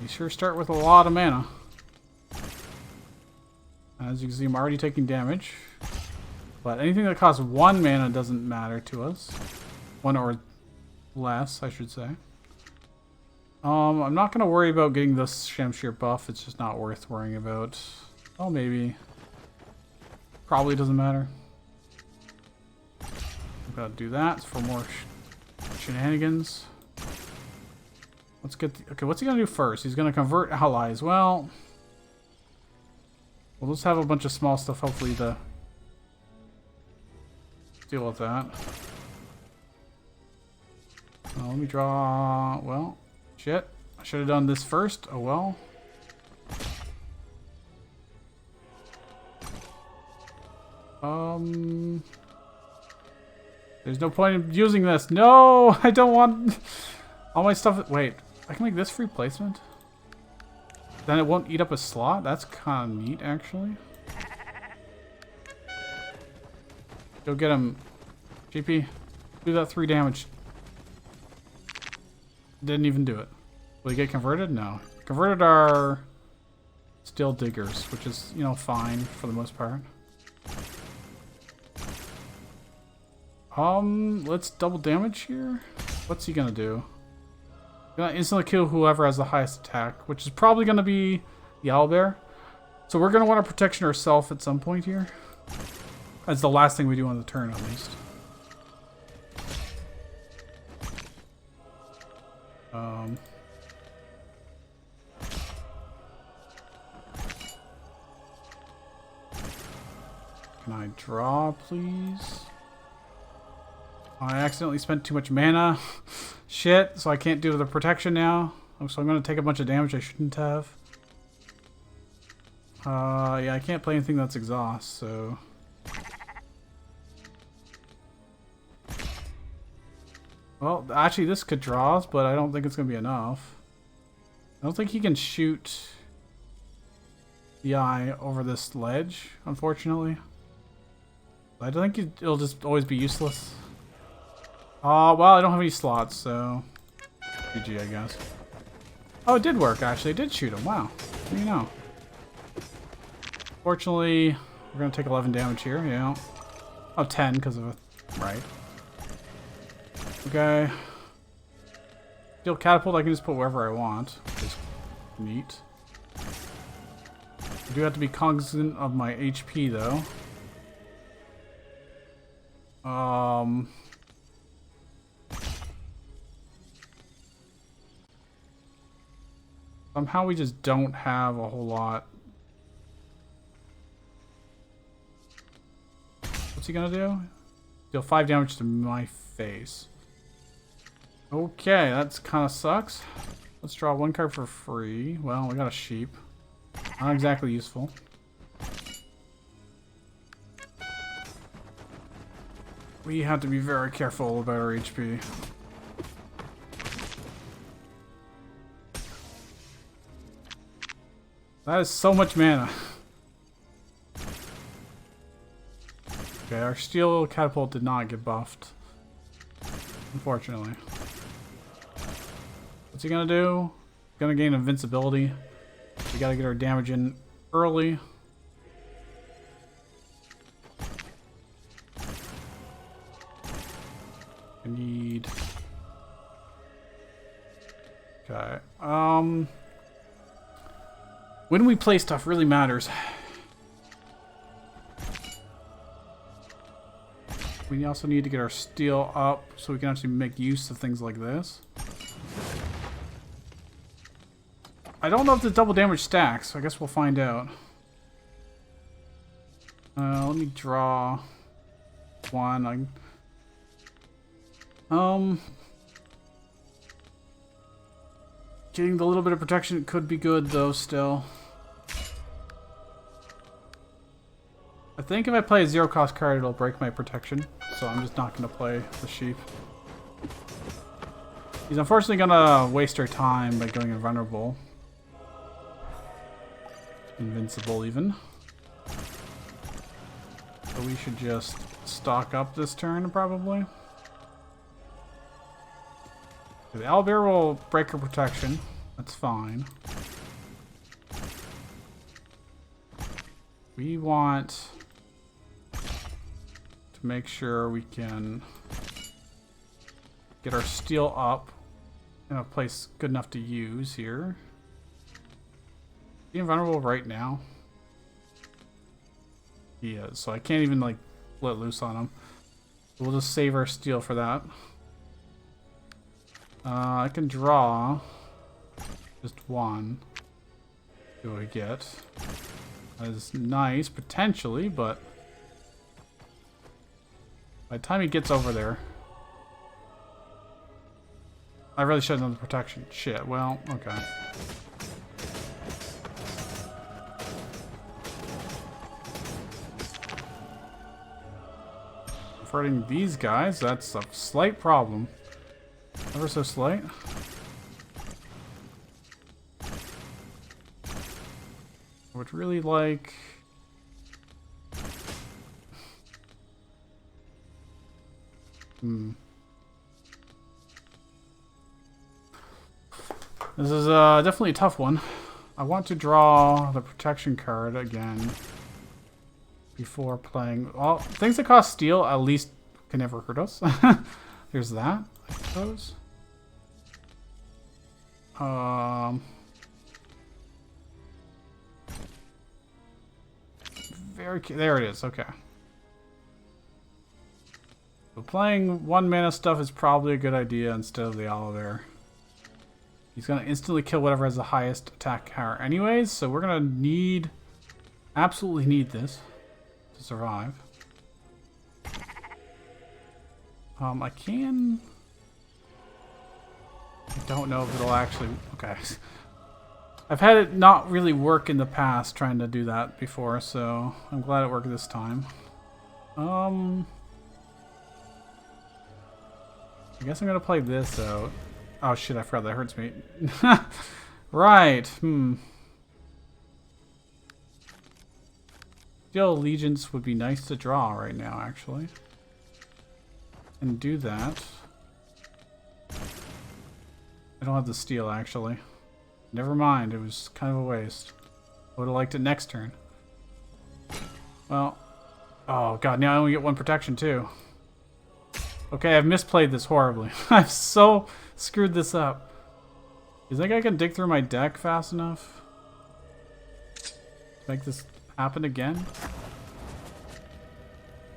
You sure start with a lot of mana. As you can see, I'm already taking damage. But anything that costs 1 mana doesn't matter to us. 1 or less, I should say. I'm not going to worry about getting this Shamshir buff. It's just not worth worrying about. Oh, maybe. Probably doesn't matter. I'm going to do that for more shenanigans. Let's get... Okay, what's he going to do first? He's going to convert allies. Well, we'll just have a bunch of small stuff, hopefully, to deal with that. Let me draw... Well... Shit. I should have done this first. Oh well. There's no point in using this. No! I don't want... All my stuff... Wait. I can make this free placement? Then it won't eat up a slot? That's kind of neat, actually. Go get him. GP. Do that 3 damage. Didn't even do it. Will he get converted? No. Converted our steel diggers, which is, you know, fine for the most part. Let's double damage here. What's he gonna do? Gonna instantly kill whoever has the highest attack, which is probably gonna be the owlbear. So we're gonna want a protection ourselves at some point here. That's the last thing we do on the turn, at least. Can I draw, please? I accidentally spent too much mana. Shit, so I can't do the protection now. So I'm going to take a bunch of damage I shouldn't have. Yeah, I can't play anything that's exhaust, so... Well, actually this could draw us, but I don't think it's going to be enough. I don't think he can shoot the eye over this ledge, unfortunately. I think it'll just always be useless. Well, I don't have any slots, so... GG, I guess. Oh, it did work, actually. It did shoot him. Wow. What do you know? Fortunately, we're going to take 11 damage here, yeah. Oh, 10 because of a... Right. Okay. Steel catapult I can just put wherever I want, which is neat. I do have to be cognizant of my HP, though. Somehow we just don't have a whole lot. What's he gonna do? Deal 5 damage to my face. Okay, that's kind of sucks. Let's draw 1 card for free. Well, we got a sheep. Not exactly useful. We have to be very careful about our HP. That is so much mana. Okay, our steel catapult did not get buffed. Unfortunately. What's he gonna do? Gonna gain invincibility. We gotta get our damage in early. I need... Okay. When we play stuff really matters. We also need to get our steel up so we can actually make use of things like this. I don't know if the double damage stacks, so I guess we'll find out. Let me draw 1. Getting the little bit of protection could be good though still. I think if I play a zero cost card, it'll break my protection. So I'm just not going to play the sheep. He's unfortunately going to waste our time by going invulnerable. Invincible even. So we should just stock up this turn probably. The owlbear will break her protection. That's fine. We want to make sure we can get our steel up in a place good enough to use here. Is he invulnerable right now? He is, so I can't even like let loose on him. We'll just save our steel for that. I can draw just one. See what we get. That is nice, potentially, but by the time he gets over there, I really should have done the protection. Shit, well, okay. Hurting these guys, that's a slight problem. Ever so slight. I would really like... This is definitely a tough one. I want to draw the protection card again before playing. Well, things that cost steel at least can never hurt us. There's that, I suppose. There it is. Okay. So playing 1 mana stuff is probably a good idea instead of the owlbear. He's gonna instantly kill whatever has the highest attack power anyways, so we're gonna need, absolutely need this to survive. I don't know if it'll actually, okay. I've had it not really work in the past trying to do that before, so I'm glad it worked this time. I guess I'm gonna play this out. Oh shit, I forgot that hurts me. Right, Steel Allegiance would be nice to draw right now, actually. And do that. I don't have the steel, actually. Never mind, it was kind of a waste. I would have liked it next turn. Well, oh god, now I only get 1 protection too. Okay, I've misplayed this horribly. I've so screwed this up. You think I can dig through my deck fast enough to make this happen again?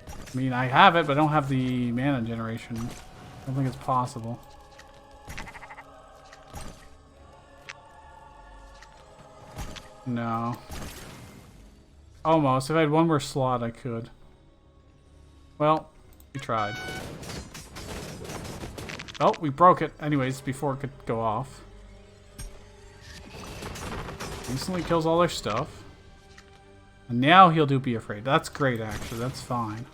I mean, I have it, but I don't have the mana generation. I don't think it's possible. No. Almost. If I had 1 more slot, I could. Well, we tried. Oh, we broke it anyways before it could go off. Instantly kills all their stuff. And now he'll do Be Afraid. That's great, actually. That's fine.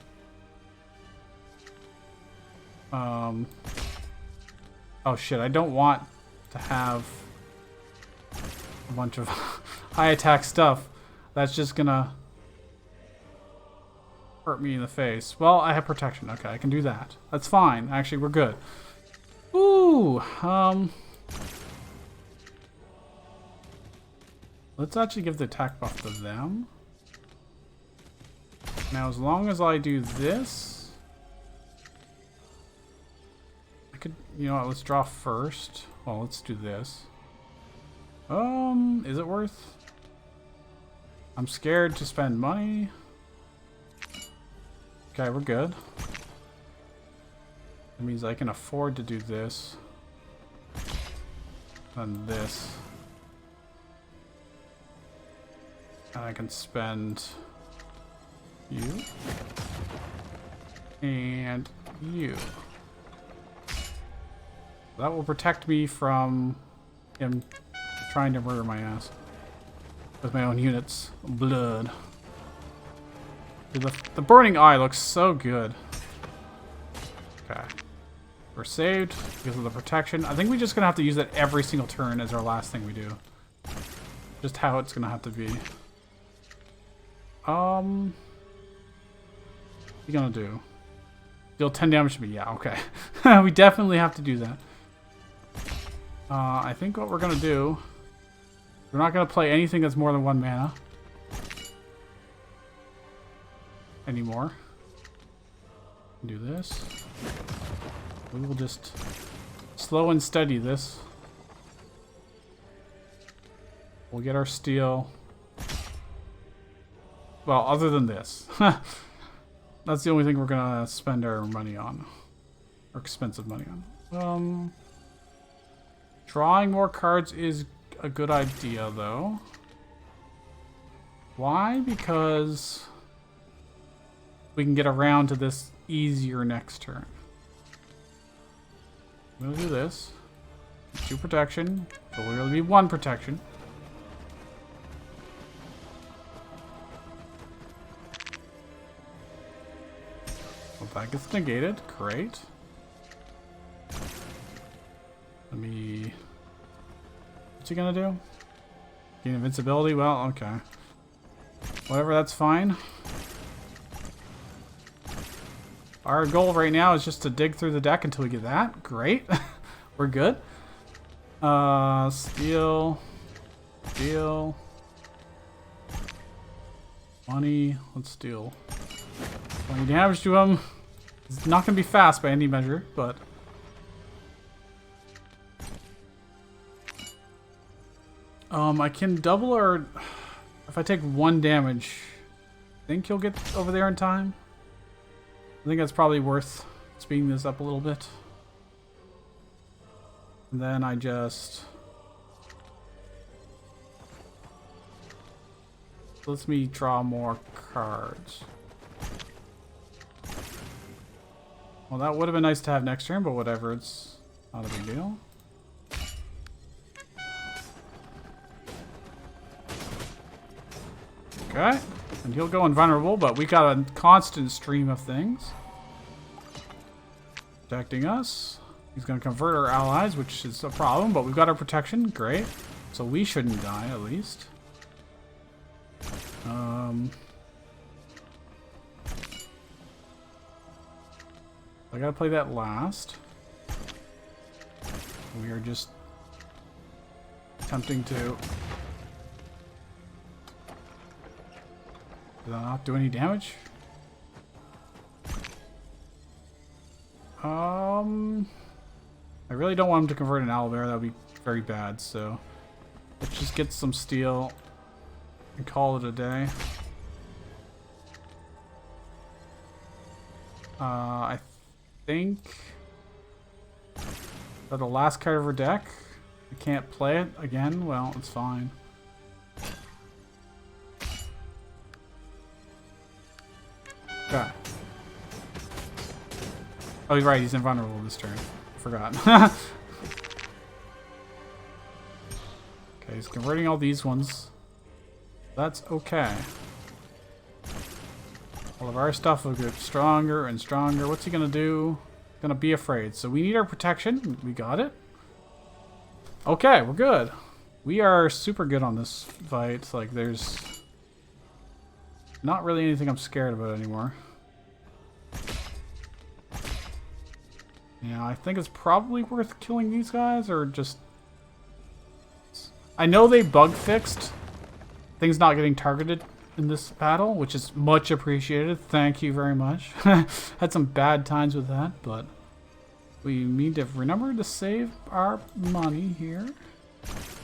Oh shit, I don't want to have a bunch of high attack stuff. That's just gonna hurt me in the face. Well, I have protection. Okay, I can do that. That's fine. Actually, we're good. Ooh, let's actually give the attack buff to them. Now, as long as I do this, I could, you know what, let's draw first. Well, let's do this. Is it worth? I'm scared to spend money. Okay, we're good. That means I can afford to do this. And this. And I can spend you. And you. That will protect me from him trying to murder my ass. With my own units. Blood. The burning eye looks so good. Okay. We're saved because of the protection. I think we're just going to have to use that every single turn as our last thing we do. Just how it's going to have to be. What you going to do? Deal 10 damage to me. Yeah, okay. We definitely have to do that. I think what we're going to do... We're not going to play anything that's more than 1 mana. Anymore. Do this. We will just slow and steady this. We'll get our steel. Well, other than this. That's the only thing we're gonna spend our money on. Or expensive money on. Drawing more cards is a good idea, though. Why? Because we can get around to this easier next turn. I'm gonna do this. 2 protection. So we're gonna need 1 protection. Well, that gets negated. Great. Let me... What's he gonna do? Gain invincibility? Well, okay. Whatever, that's fine. Our goal right now is just to dig through the deck until we get that. Great. We're good. Steel. Steel. Money. Let's deal 20 damage to him. It's not going to be fast by any measure, but... I can double or... If I take 1 damage, I think he'll get over there in time. I think that's probably worth speeding this up a little bit. And then I just... Lets me draw more cards. Well, that would have been nice to have next turn, but whatever. It's not a big deal. Okay. And he'll go invulnerable, but we got a constant stream of things. Protecting us. He's going to convert our allies, which is a problem, but we've got our protection. Great. So we shouldn't die, at least. I gotta play that last. We are just attempting to... Did I not do any damage? I really don't want him to convert an owlbear. That would be very bad, so... Let's just get some steel and call it a day. I think... that the last card of our deck. I can't play it again. Well, it's fine. Okay. Oh, you're right. He's invulnerable this turn. I forgot. Okay, he's converting all these ones. That's okay. All of our stuff will get stronger and stronger. What's he gonna do? Gonna be afraid. So we need our protection. We got it. Okay, we're good. We are super good on this fight. Like, there's not really anything I'm scared about anymore. Yeah, I think it's probably worth killing these guys, or just... I know they bug fixed things not getting targeted in this battle, which is much appreciated. Thank you very much. Had some bad times with that, but we need to remember to save our money here.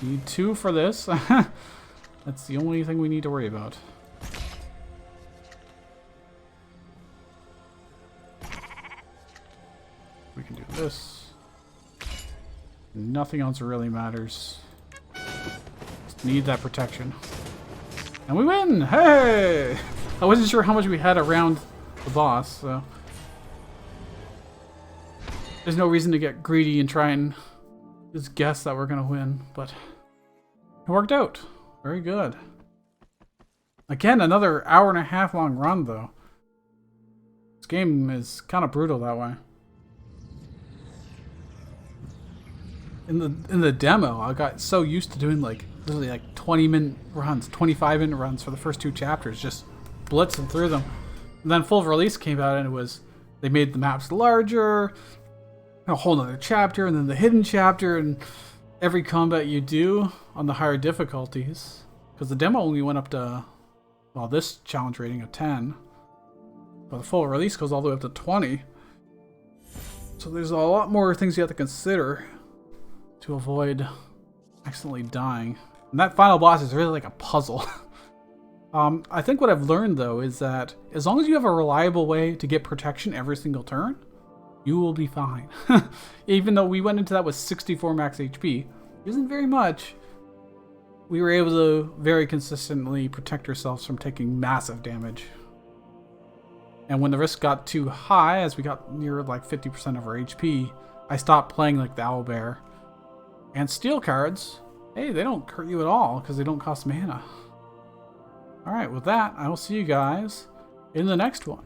Need 2 for this. That's the only thing we need to worry about. We can do this. Nothing else really matters. Just need that protection. And we win! Hey! I wasn't sure how much we had around the boss, so... There's no reason to get greedy and try and just guess that we're gonna win, but... It worked out. Very good. Again, another hour and a half long run, though. game is kind of brutal that way. In the demo, I got so used to doing like literally like 20-minute runs, 25-minute runs for the first 2 chapters, just blitzing through them. And then full release came out, and it was they made the maps larger, a whole other chapter, and then the hidden chapter, and every combat you do on the higher difficulties. Because the demo only went up to, well, this challenge rating of 10, but the full release goes all the way up to 20. So there's a lot more things you have to consider to avoid accidentally dying. And that final boss is really like a puzzle. I think what I've learned, though, is that as long as you have a reliable way to get protection every single turn, you will be fine. Even though we went into that with 64 max HP, isn't very much, we were able to very consistently protect ourselves from taking massive damage. And when the risk got too high, as we got near like 50% of our HP, I stopped playing like the Owlbear. And steel cards, hey, they don't hurt you at all because they don't cost mana. Alright, with that, I will see you guys in the next one.